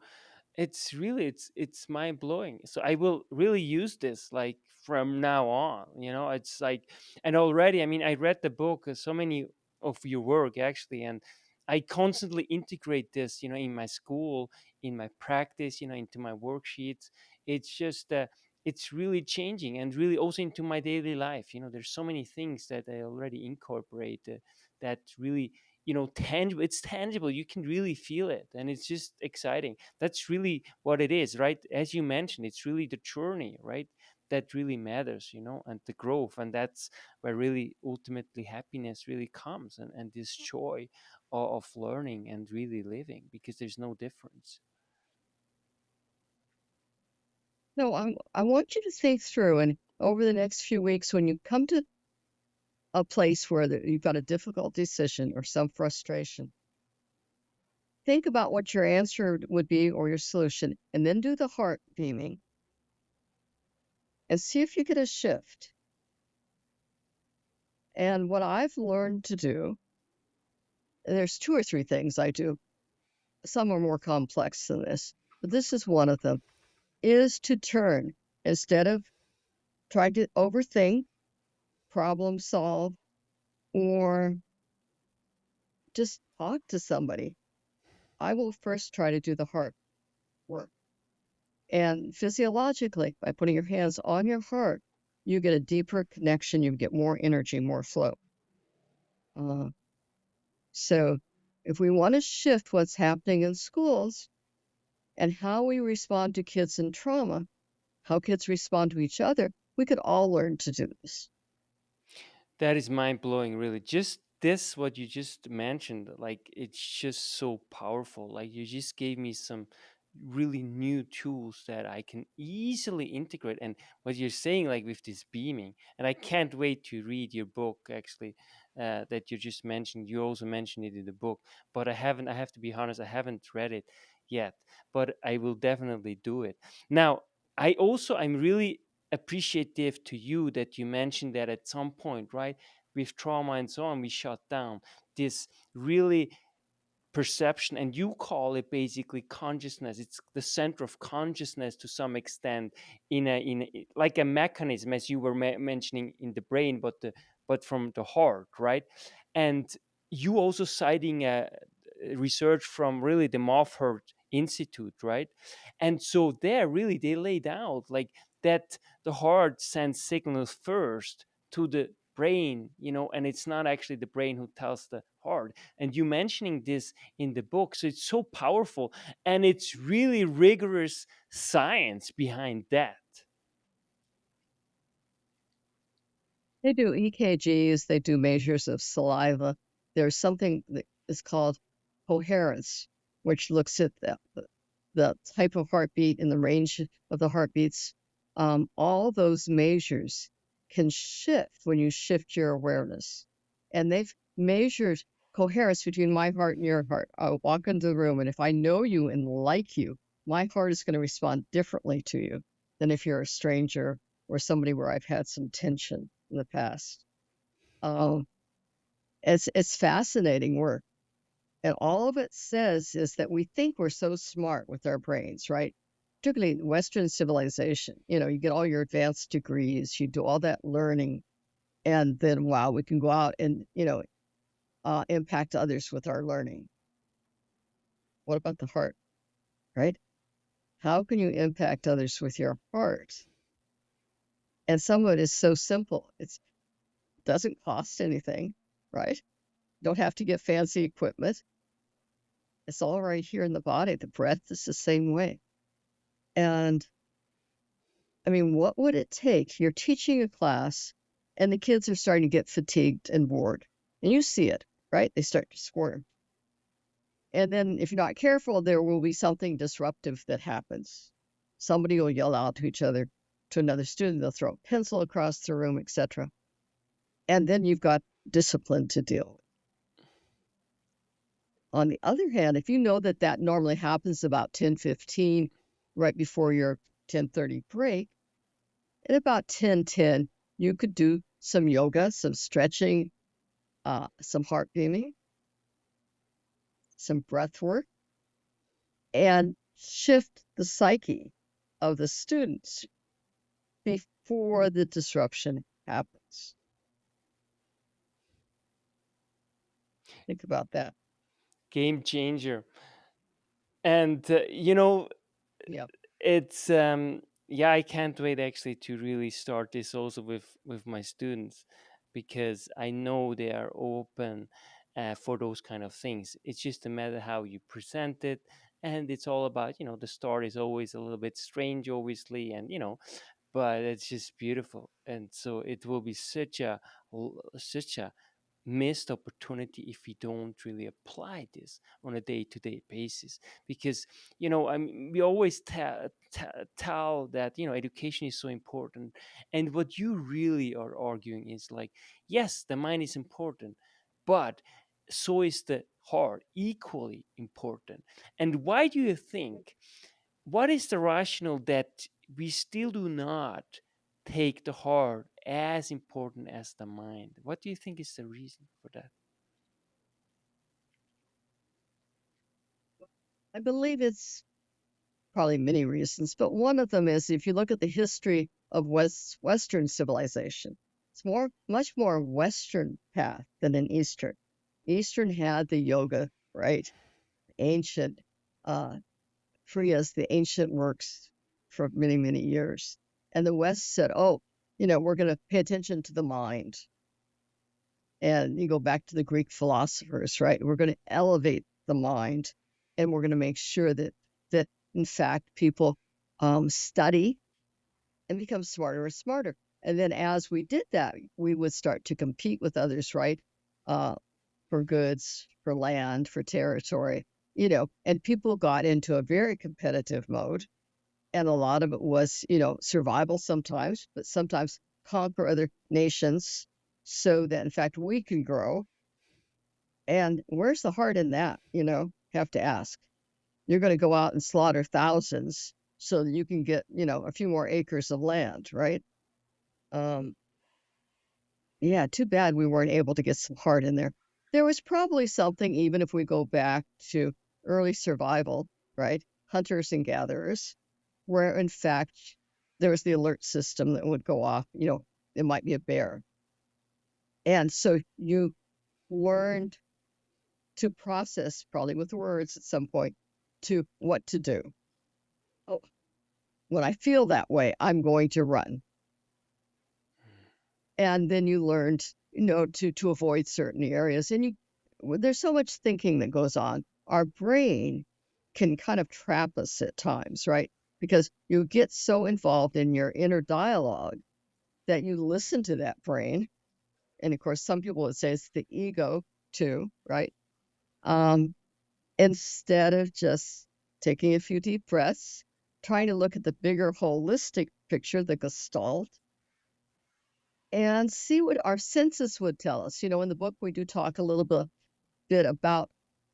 It's really, it's mind blowing. So I will really use this like from now on. It's like, and already, I mean, I read the book, so many of your work actually, and I constantly integrate this, in my school, in my practice, into my worksheets. It's just it's really changing, and really also into my daily life. There's so many things that I already incorporate, that really, tangible. It's tangible, you can really feel it, and it's just exciting. That's really what it is, right? As you mentioned, it's really the journey, right? That really matters, and the growth. And that's where really ultimately happiness really comes, and this joy of learning and really living, because there's no difference. No, I want you to think through, and over the next few weeks, when you come to a place where you've got a difficult decision or some frustration, think about what your answer would be or your solution, and then do the heart beaming and see if you get a shift. And what I've learned to do, there's 2 or 3 things I do. Some are more complex than this, but this is one of them, is to turn, instead of trying to overthink, problem solve, or just talk to somebody. I will first try to do the heart work. And physiologically, by putting your hands on your heart, you get a deeper connection, you get more energy, more flow. Uh, so if we want to shift what's happening in schools and how we respond to kids in trauma, how kids respond to each other, we could all learn to do this. That is mind blowing, really. Just this, what you just mentioned, like it's just so powerful. Like you just gave me some really new tools that I can easily integrate. And what you're saying, like with this beaming, and I can't wait to read your book actually, that you just mentioned. You also mentioned it in the book, but I have to be honest, I haven't read it yet, but I will definitely do it. Now, I'm really appreciative to you that you mentioned that at some point, right, with trauma and so on, we shut down this really perception, and you call it basically consciousness. It's the center of consciousness to some extent, like a mechanism, as you were mentioning, in the brain, but from the heart, right? And you also citing research from really the Moffat Institute, right? And so there, really, they laid out like that the heart sends signals first to the brain, and it's not actually the brain who tells the heart. And you mentioning this in the book, so it's so powerful, and it's really rigorous science behind that. They do EKGs, they do measures of saliva. There's something that is called coherence, which looks at the type of heartbeat and the range of the heartbeats. All those measures can shift when you shift your awareness. And they've measured coherence between my heart and your heart. I'll walk into the room, and if I know you and like you, my heart is going to respond differently to you than if you're a stranger or somebody where I've had some tension in the past. Um, it's fascinating work. And all of it says is that we think we're so smart with our brains, right? Particularly in Western civilization. You get all your advanced degrees, you do all that learning, and then, wow, we can go out and, impact others with our learning. What about the heart, right? How can you impact others with your heart? And some of it is so simple. It doesn't cost anything, right? Don't have to get fancy equipment. It's all right here in the body. The breath is the same way. And I mean, what would it take? You're teaching a class and the kids are starting to get fatigued and bored. And you see it, right? They start to squirm. And then if you're not careful, there will be something disruptive that happens. Somebody will yell out to each other, to another student, they'll throw a pencil across the room, etc. And then you've got discipline to deal with. On the other hand, if you know that that normally happens about 10:15, right before your 10:30 break, at about 10:10, you could do some yoga, some stretching, some heart beaming, some breath work, and shift the psyche of the students before the disruption happens. Think about that. Game changer. And Yeah. it's yeah, I can't wait actually to really start this also with my students, because I know they are open for those kind of things. It's just a matter how you present it, and it's all about, the start is always a little bit strange, obviously, and but it's just beautiful. And so it will be such a missed opportunity if we don't really apply this on a day-to-day basis, because I mean, we always tell that education is so important, and what you really are arguing is like, yes, the mind is important, but so is the heart equally important. And why do you think, what is the rationale that we still do not take the heart as important as the mind? What do you think is the reason for that? I believe it's probably many reasons, but one of them is if you look at the history of Western civilization, it's much more Western path than an Eastern. Eastern had the yoga, right? Ancient, uh, Kriya's, the ancient works for many, many years. And the West said, oh, we're going to pay attention to the mind. And you go back to the Greek philosophers, right? We're going to elevate the mind, and we're going to make sure that in fact people study and become smarter and smarter. And then as we did that, we would start to compete with others, right? Uh, for goods, for land, for territory, and people got into a very competitive mode. And a lot of it was, survival sometimes, but sometimes conquer other nations so that in fact we can grow. And where's the heart in that? Have to ask. You're going to go out and slaughter thousands so that you can get, a few more acres of land, right? Um, yeah, too bad we weren't able to get some heart in there. There was probably something, even if we go back to early survival, right? Hunters and gatherers, where in fact there was the alert system that would go off, it might be a bear. And so you learned to process, probably with words at some point, to what to do. Oh, when I feel that way, I'm going to run. And then you learned, to avoid certain areas. And there's so much thinking that goes on. Our brain can kind of trap us at times, right? Because you get so involved in your inner dialogue that you listen to that brain. And of course, some people would say it's the ego too, right? Um, Instead of just taking a few deep breaths, trying to look at the bigger holistic picture, the gestalt, and see what our senses would tell us. In the book, we do talk a little bit about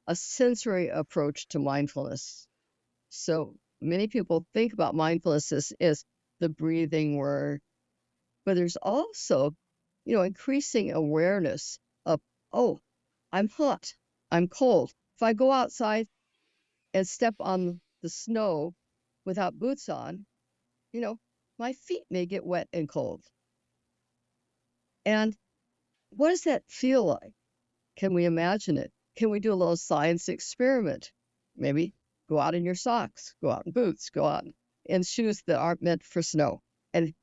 a sensory approach to mindfulness. So many people think about mindfulness as the breathing work, but there's also, increasing awareness of, oh, I'm hot, I'm cold. If I go outside and step on the snow without boots on, you know, my feet may get wet and cold. And what does that feel like? Can we imagine it? Can we do a little science experiment? Maybe go out in your socks, go out in boots, go out in shoes that aren't meant for snow. And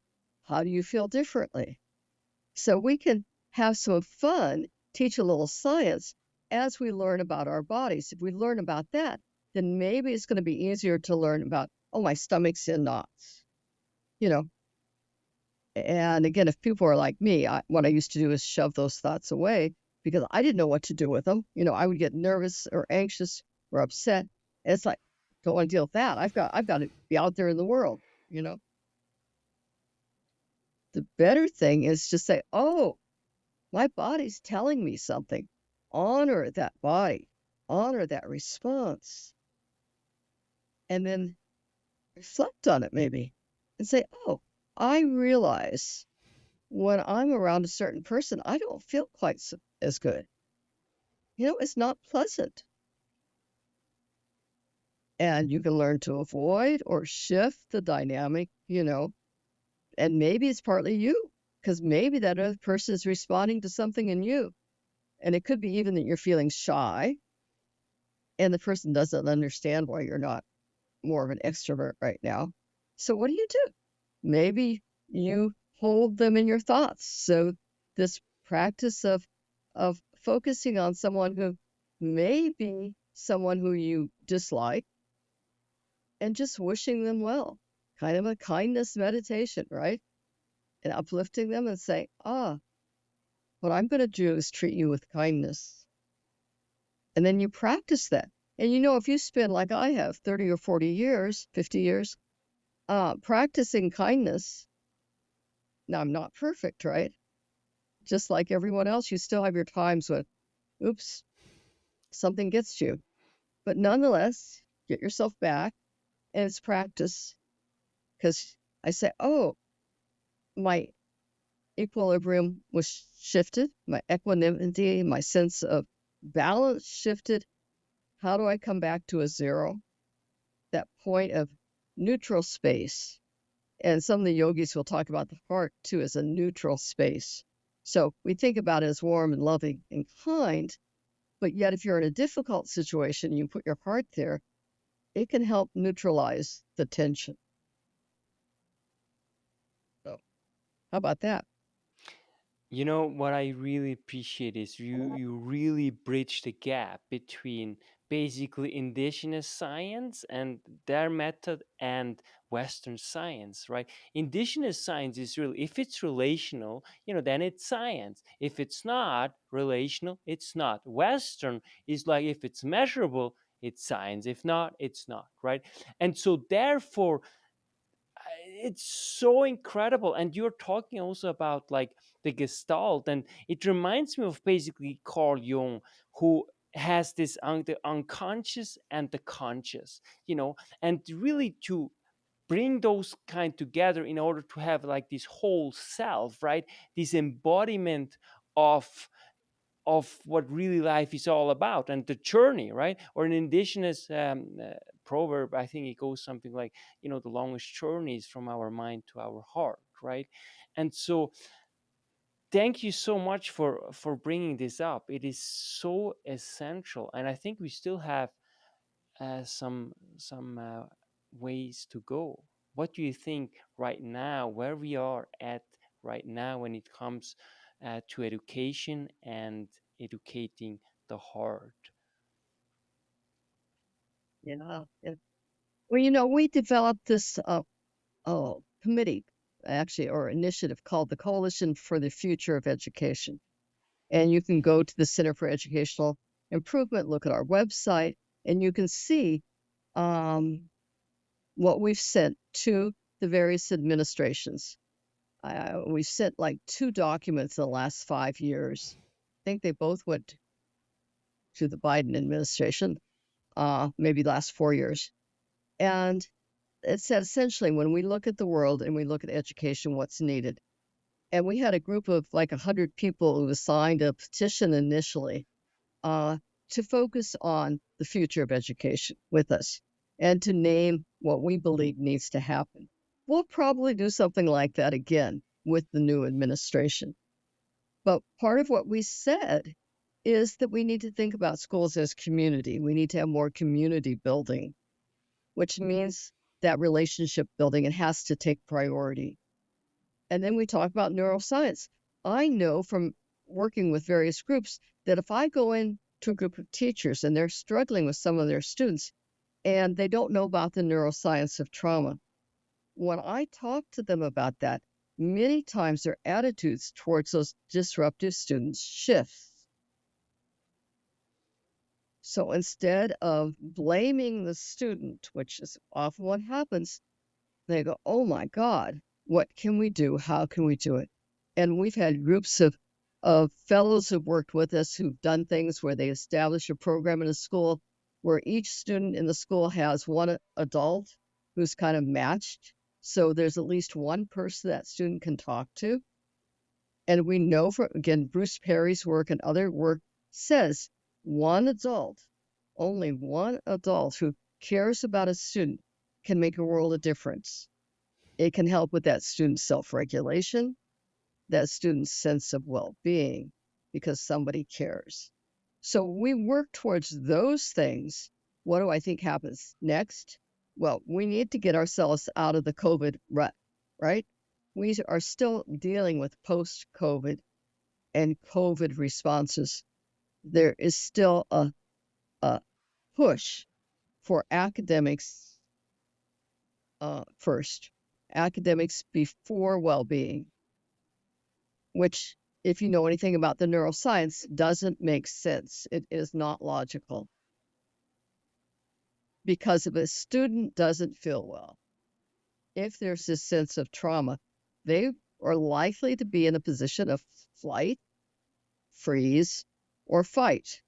how do you feel differently? So we can have some fun, teach a little science as we learn about our bodies. If we learn about that, then maybe it's going to be easier to learn about, oh, my stomach's in knots, you know. And again, if people are like me, what I used to do is shove those thoughts away because I didn't know what to do with them. I would get nervous or anxious or upset. And it's like, don't want to deal with that. I've got to be out there in the world, you know. The better thing is to say, oh, my body's telling me something. Honor that body, honor that response, and then reflect on it maybe and say, oh, I realize when I'm around a certain person, I don't feel quite as good. It's not pleasant. And you can learn to avoid or shift the dynamic, and maybe it's partly you, because maybe that other person is responding to something in you. And it could be even that you're feeling shy and the person doesn't understand why you're not more of an extrovert right now. So what do? Maybe you hold them in your thoughts. So this practice of focusing on someone who may be someone who you dislike and just wishing them well, kind of a kindness meditation, right? And uplifting them and say, what I'm going to do is treat you with kindness. And then you practice that. And if you spend, like I have, 30 or 40 years, 50 years, practicing kindness, now I'm not perfect, right? Just like everyone else, you still have your times when, oops, something gets you. But nonetheless, get yourself back, and it's practice. Because I say, my equilibrium was shifted, my equanimity, my sense of balance shifted. How do I come back to a zero? That point of neutral space. And some of the yogis will talk about the heart too as a neutral space. So we think about it as warm and loving and kind, but yet if you're in a difficult situation, you put your heart there, it can help neutralize the tension. So how about that? What I really appreciate is you really bridge the gap between basically indigenous science and their method and Western science, right? Indigenous science is really, if it's relational, then it's science. If it's not relational, it's not. Western is like, if it's measurable, it's science. If not, it's not, right? And so therefore, it's so incredible. And you're talking also about like the gestalt, and it reminds me of basically Carl Jung, who has this the unconscious and the conscious, and really to bring those kind together in order to have like this whole self, right? This embodiment of what really life is all about, and the journey, right? Or an indigenous proverb, I think it goes something like, the longest journey is from our mind to our heart, right? And so thank you so much for bringing this up. It is so essential, and I think we still have some ways to go. What do you think right now, where we are at right now when it comes to education and educating the heart? Yeah. Well, we developed this committee, actually, or initiative called the Coalition for the Future of Education. And you can go to the Center for Educational Improvement, look at our website, and you can see what we've sent to the various administrations. We've sent like 2 documents in the last 5 years. I think they both went to the Biden administration, maybe last 4 years. And it said essentially, when we look at the world and we look at education, what's needed. And we had a group of like 100 people who signed a petition initially to focus on the future of education with us and to name what we believe needs to happen. We'll probably do something like that again with the new administration. But part of what we said is that we need to think about schools as community. We need to have more community building, which means that relationship building, it has to take priority. And then we talk about neuroscience. I know from working with various groups that if I go in to a group of teachers and they're struggling with some of their students and they don't know about the neuroscience of trauma, when I talk to them about that, many times their attitudes towards those disruptive students shifts. So instead of blaming the student, which is often what happens, they go, oh my God, what can we do? How can we do it? And we've had groups of fellows who've worked with us who've done things where they establish a program in a school where each student in the school has one adult who's kind of matched. So there's at least one person that student can talk to. And we know from, again, Bruce Perry's work and other work says one adult, only one adult who cares about a student can make a world of difference. It can help with that student's self-regulation, that student's sense of well-being, because somebody cares. So we work towards those things. What do I think happens next? Well, we need to get ourselves out of the COVID rut, right? We are still dealing with post-COVID and COVID responses. There is still a push for academics first, academics before well-being, which, if you know anything about the neuroscience, doesn't make sense. It is not logical. Because if a student doesn't feel well, if there's this sense of trauma, they are likely to be in a position of flight, freeze, or fight.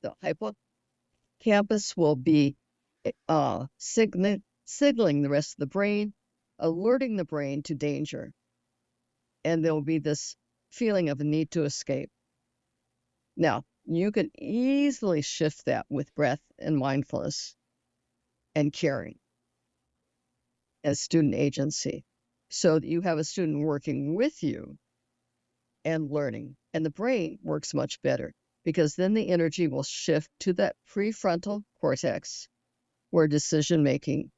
The hippocampus will be signaling the rest of the brain, alerting the brain to danger. And there will be this feeling of a need to escape. Now, you can easily shift that with breath and mindfulness and caring as student agency, so that you have a student working with you and learning. And the brain works much better, because then the energy will shift to that prefrontal cortex where decision-making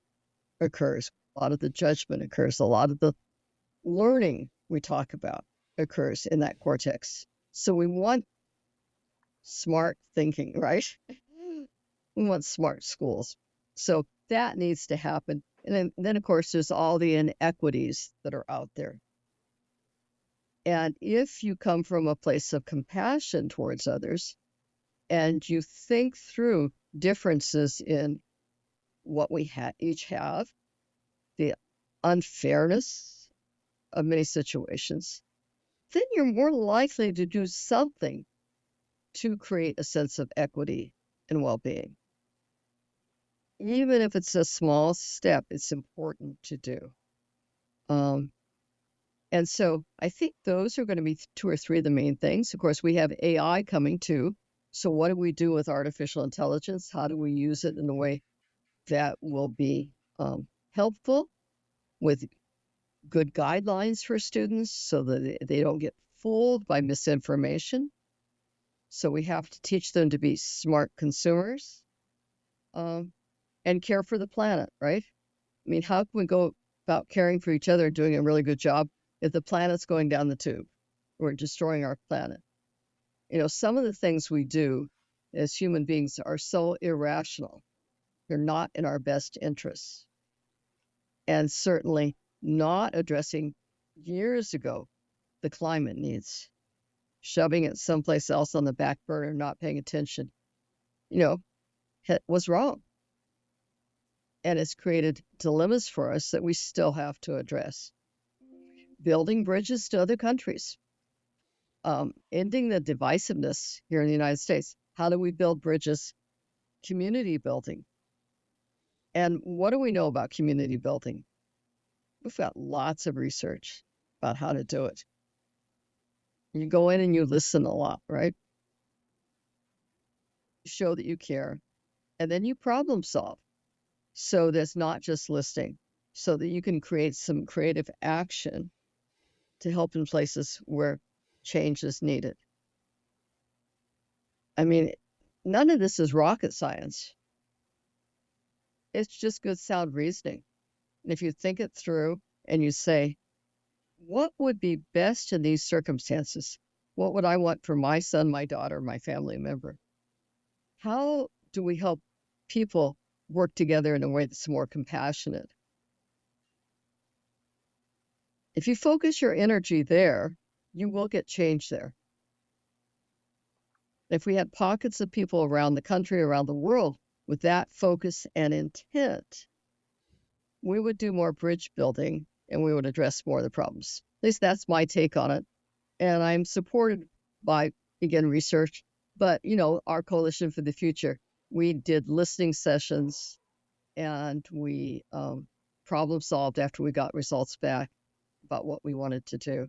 occurs. A lot of the judgment occurs. A lot of the learning we talk about occurs in that cortex. So we want smart thinking, right? We want smart schools. So that needs to happen. And then, of course, there's all the inequities that are out there. And if you come from a place of compassion towards others, and you think through differences in what we each have, the unfairness of many situations, then you're more likely to do something to create a sense of equity and well-being. Even if it's a small step, it's important to do. And so I think those are going to be 2 or 3 of the main things. Of course, we have AI coming too. So what do we do with artificial intelligence? How do we use it in a way that will be helpful, with good guidelines for students so that they don't get fooled by misinformation? So we have to teach them to be smart consumers and care for the planet, right? I mean, how can we go about caring for each other and doing a really good job if the planet's going down the tube? We're destroying our planet. You know, some of the things we do as human beings are so irrational. They're not in our best interests. And certainly not addressing years ago the climate needs, shoving it someplace else on the back burner, not paying attention, was wrong. And it's created dilemmas for us that we still have to address. Building bridges to other countries, ending the divisiveness here in the United States. How do we build bridges? Community building. And what do we know about community building? We've got lots of research about how to do it. You go in and you listen a lot, right? Show that you care, and then you problem solve. So there's not just listening, so that you can create some creative action to help in places where change is needed. I mean, none of this is rocket science. It's just good sound reasoning. And if you think it through and you say, what would be best in these circumstances? What would I want for my son, my daughter, my family member? How do we help people work together in a way that's more compassionate? If you focus your energy there, you will get change there. If we had pockets of people around the country, around the world, with that focus and intent, we would do more bridge building and we would address more of the problems. At least that's my take on it. And I'm supported by, again, research. But, our Coalition for the Future, we did listening sessions and we problem solved after we got results back about what we wanted to do.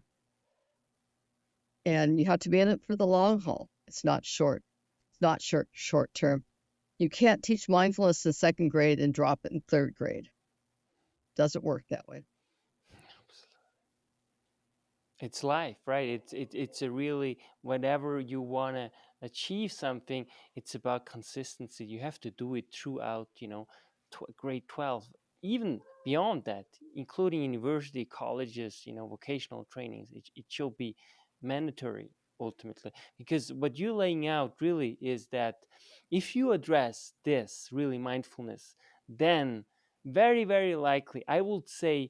And you have to be in it for the long haul. It's not short. It's not short term. You can't teach mindfulness in second grade and drop it in third grade. Doesn't work that way. It's life, right? It's a really, whenever you want to achieve something, it's about consistency. You have to do it throughout, grade 12, even beyond that, including university, colleges, vocational trainings. It should be mandatory ultimately, because what you're laying out really is that if you address this really mindfulness, then very, very likely, I would say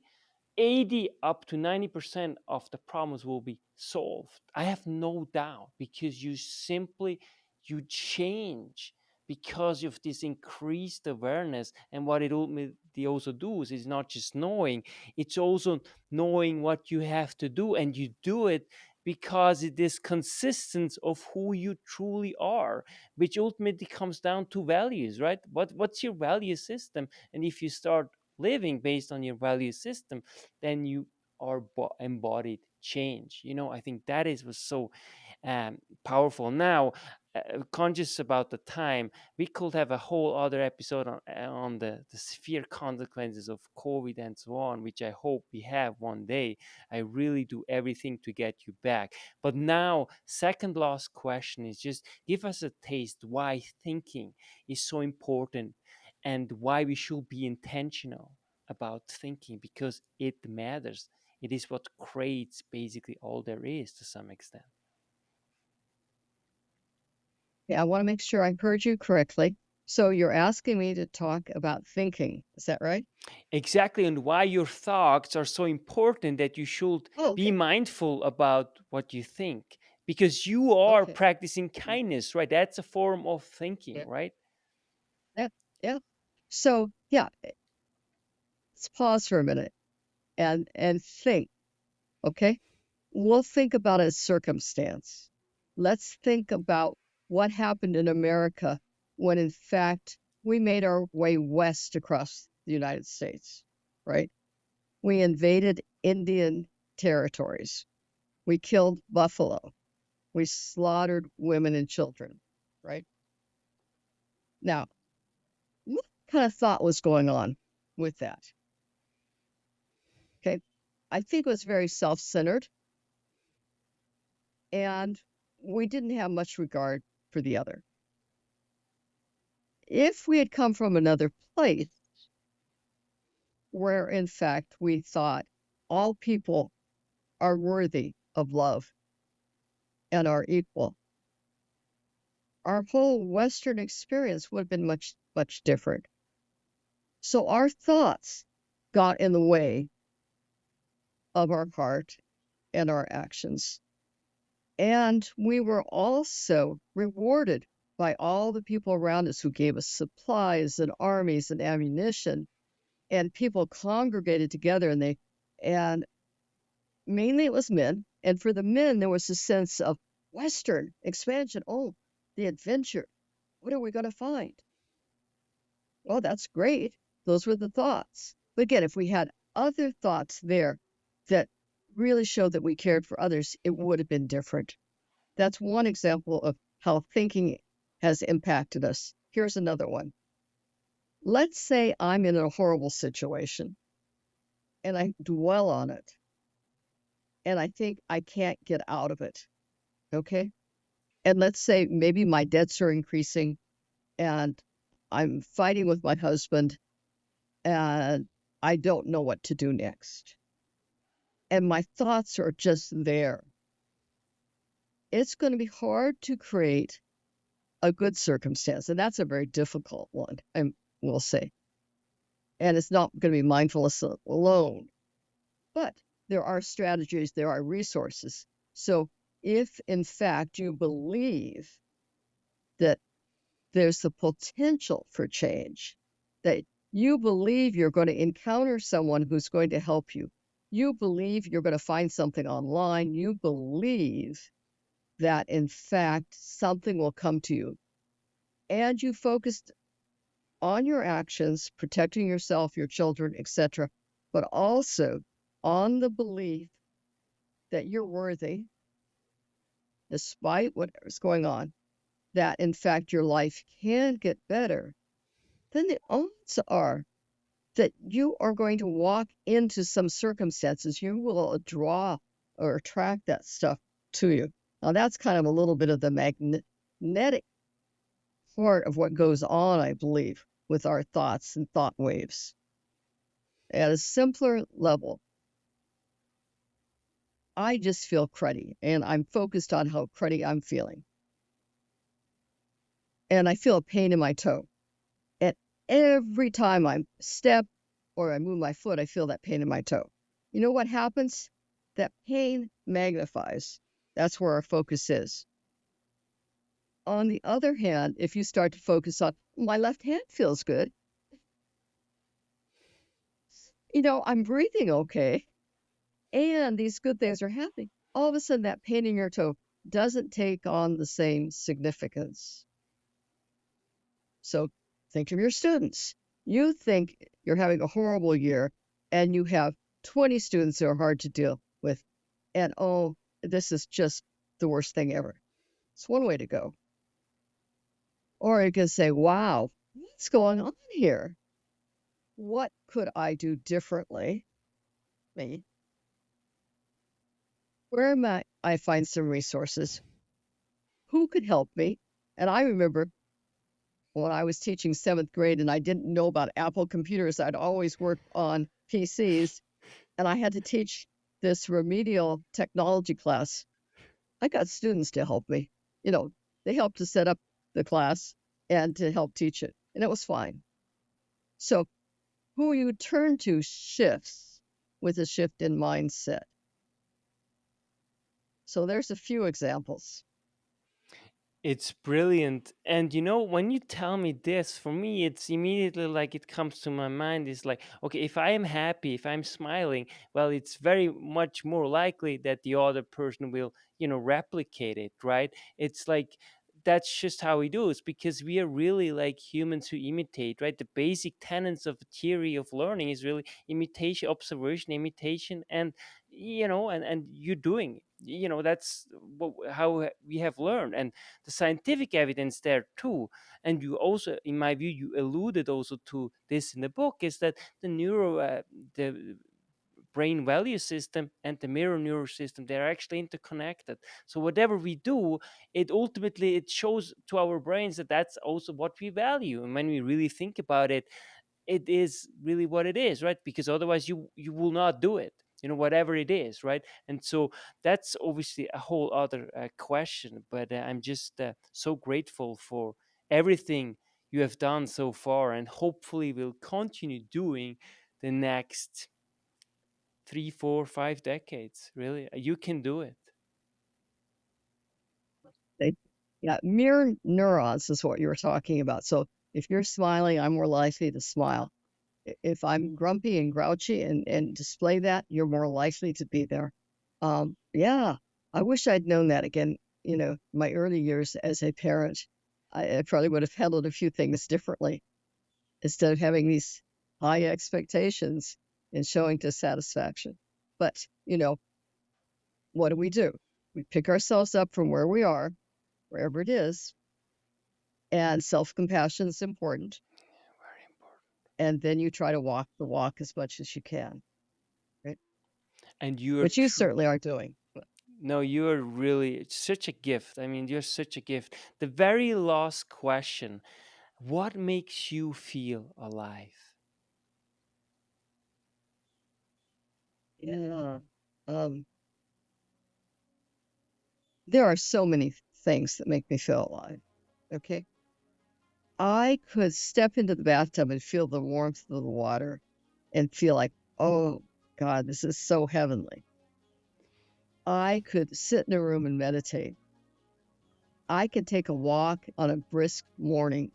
80 up to 90% of the problems will be solved. I have no doubt, because you change because of this increased awareness. And what it ultimately also does is not just knowing, it's also knowing what you have to do, and you do it because it is consistent of who you truly are, which ultimately comes down to values, right? What's your value system? And if you start living based on your value system, then you are embodied change. I think that was so powerful. Now, conscious about the time, we could have a whole other episode on the severe consequences of COVID and so on, which I hope we have one day. I really do everything to get you back. But now, second last question is just give us a taste why thinking is so important, and why we should be intentional about thinking, because it matters. It is what creates basically all there is to some extent. Yeah, I want to make sure I heard you correctly. So you're asking me to talk about thinking. Is that right? Exactly, and why your thoughts are so important, that you should Oh, be okay. mindful about what you think, because you are Okay. practicing Mhm. kindness, right? That's a form of thinking, Yeah. right? Yeah. Yeah. So yeah, let's pause for a minute and think. Okay. We'll think about a circumstance. Let's think about what happened in America when, in fact, we made our way west across the United States, right? We invaded Indian territories. We killed buffalo. We slaughtered women and children, right? Now, what kind of thought was going on with that? Okay. I think it was very self centered, and we didn't have much regard for the other. If we had come from another place where, in fact, we thought all people are worthy of love and are equal, our whole Western experience would have been much, much different. So our thoughts got in the way of our heart and our actions. And we were also rewarded by all the people around us who gave us supplies and armies and ammunition, and people congregated together, and mainly it was men. And for the men, there was a sense of Western expansion. Oh, the adventure. What are we going to find? Well, that's great. Those were the thoughts. But again, if we had other thoughts there that really showed that we cared for others, it would have been different. That's one example of how thinking has impacted us. Here's another one. Let's say I'm in a horrible situation and I dwell on it and I think I can't get out of it. Okay. And let's say maybe my debts are increasing and I'm fighting with my husband and I don't know what to do next. And my thoughts are just there. It's going to be hard to create a good circumstance. And that's a very difficult one, I will say. And it's not going to be mindfulness alone, but there are strategies, there are resources. So if in fact you believe that there's the potential for change, that you believe you're going to encounter someone who's going to help you, you believe you're going to find something online, you believe that in fact something will come to you, and you focused on your actions, protecting yourself, your children, etc., but also on the belief that you're worthy despite whatever's going on, that, in fact, your life can get better, then the odds are that you are going to walk into some circumstances, you will draw or attract that stuff to you. Now, that's kind of a little bit of the magnetic part of what goes on, I believe, with our thoughts and thought waves. At a simpler level, I just feel cruddy, and I'm focused on how cruddy I'm feeling. And I feel a pain in my toe. And every time I step or I move my foot, I feel that pain in my toe. You know what happens? That pain magnifies. That's where our focus is. On the other hand, if you start to focus on, my left hand feels good, I'm breathing okay, and these good things are happening, all of a sudden that pain in your toe doesn't take on the same significance. So think of your students. You think you're having a horrible year, and you have 20 students who are hard to deal with, and oh, this is just the worst thing ever. It's one way to go. Or you can say, wow, what's going on here? What could I do differently? Me. Where might I find some resources? Who could help me? And I remember when I was teaching 7th grade and I didn't know about Apple computers, I'd always worked on PCs, and I had to teach this remedial technology class. I got students to help me. They helped to set up the class and to help teach it, and it was fine. So who you turn to shifts with a shift in mindset. So there's a few examples. It's brilliant. And when you tell me this, for me, it's immediately like it comes to my mind is like, okay, if I am happy, if I'm smiling, well, it's very much more likely that the other person will, replicate it, right? It's like, that's just how we do it, because we are really like humans who imitate, right? The basic tenets of the theory of learning is really imitation, observation, imitation, and and you doing it. That's how we have learned, and the scientific evidence there too. And you also, in my view, you alluded also to this in the book, is that the brain value system and the mirror neural system, they're actually interconnected. So whatever we do, it shows to our brains that that's also what we value. And when we really think about it, it is really what it is, right? Because otherwise you will not do it, whatever it is, right? And so that's obviously a whole other question. But I'm just so grateful for everything you have done so far, and hopefully will continue doing the next 3, 4, 5 decades. Really, you can do it. They, yeah, mirror neurons is what you were talking about. So if you're smiling, I'm more likely to smile. If I'm grumpy and grouchy and display that, you're more likely to be there. Yeah, I wish I'd known that again. My early years as a parent, I probably would have handled a few things differently instead of having these high expectations and showing dissatisfaction. But, what do? We pick ourselves up from where we are, wherever it is, and self-compassion is important. Very important. And then you try to walk the walk as much as you can, right? And you're Which you certainly are doing. no, you're really such a gift. I mean, you're such a gift. The very last question: what makes you feel alive? Yeah. Um, there are so many things that make me feel alive. Okay. I could step into the bathtub and feel the warmth of the water and feel like, oh God, this is so heavenly. I could sit in a room and meditate. I could take a walk on a brisk morning.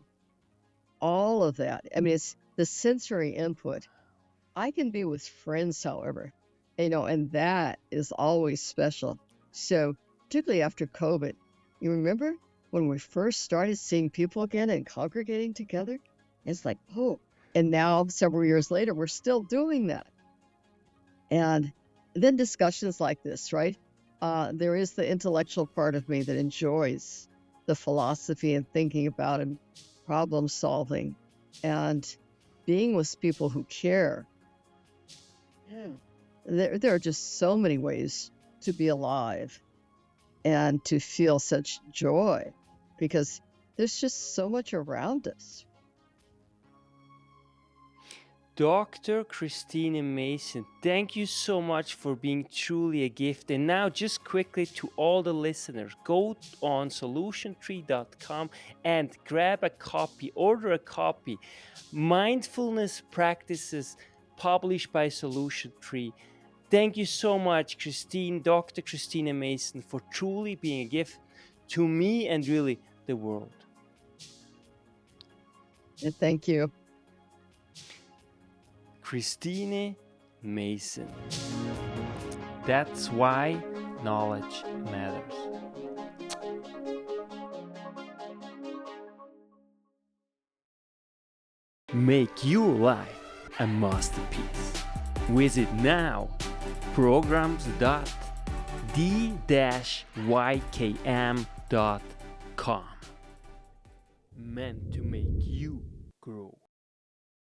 All of that. I mean, it's the sensory input. I can be with friends, however, and that is always special. So, particularly after COVID, you remember when we first started seeing people again and congregating together? It's like, oh, and now several years later, we're still doing that. And then discussions like this, right? There is the intellectual part of me that enjoys the philosophy and thinking about and problem solving and being with people who care. There are just so many ways to be alive and to feel such joy because there's just so much around us. Dr. Christina Mason, thank you so much for being truly a gift. And now, just quickly to all the listeners, go on solutiontree.com and grab a copy, order a copy. Mindfulness Practices, published by Solution Tree. Thank you so much, Dr. Christina Mason, for truly being a gift to me and really the world. And thank you. Christina Mason. That's why knowledge matters. Make your life a masterpiece. Visit now programs.d-ykm.com. Meant to make you grow.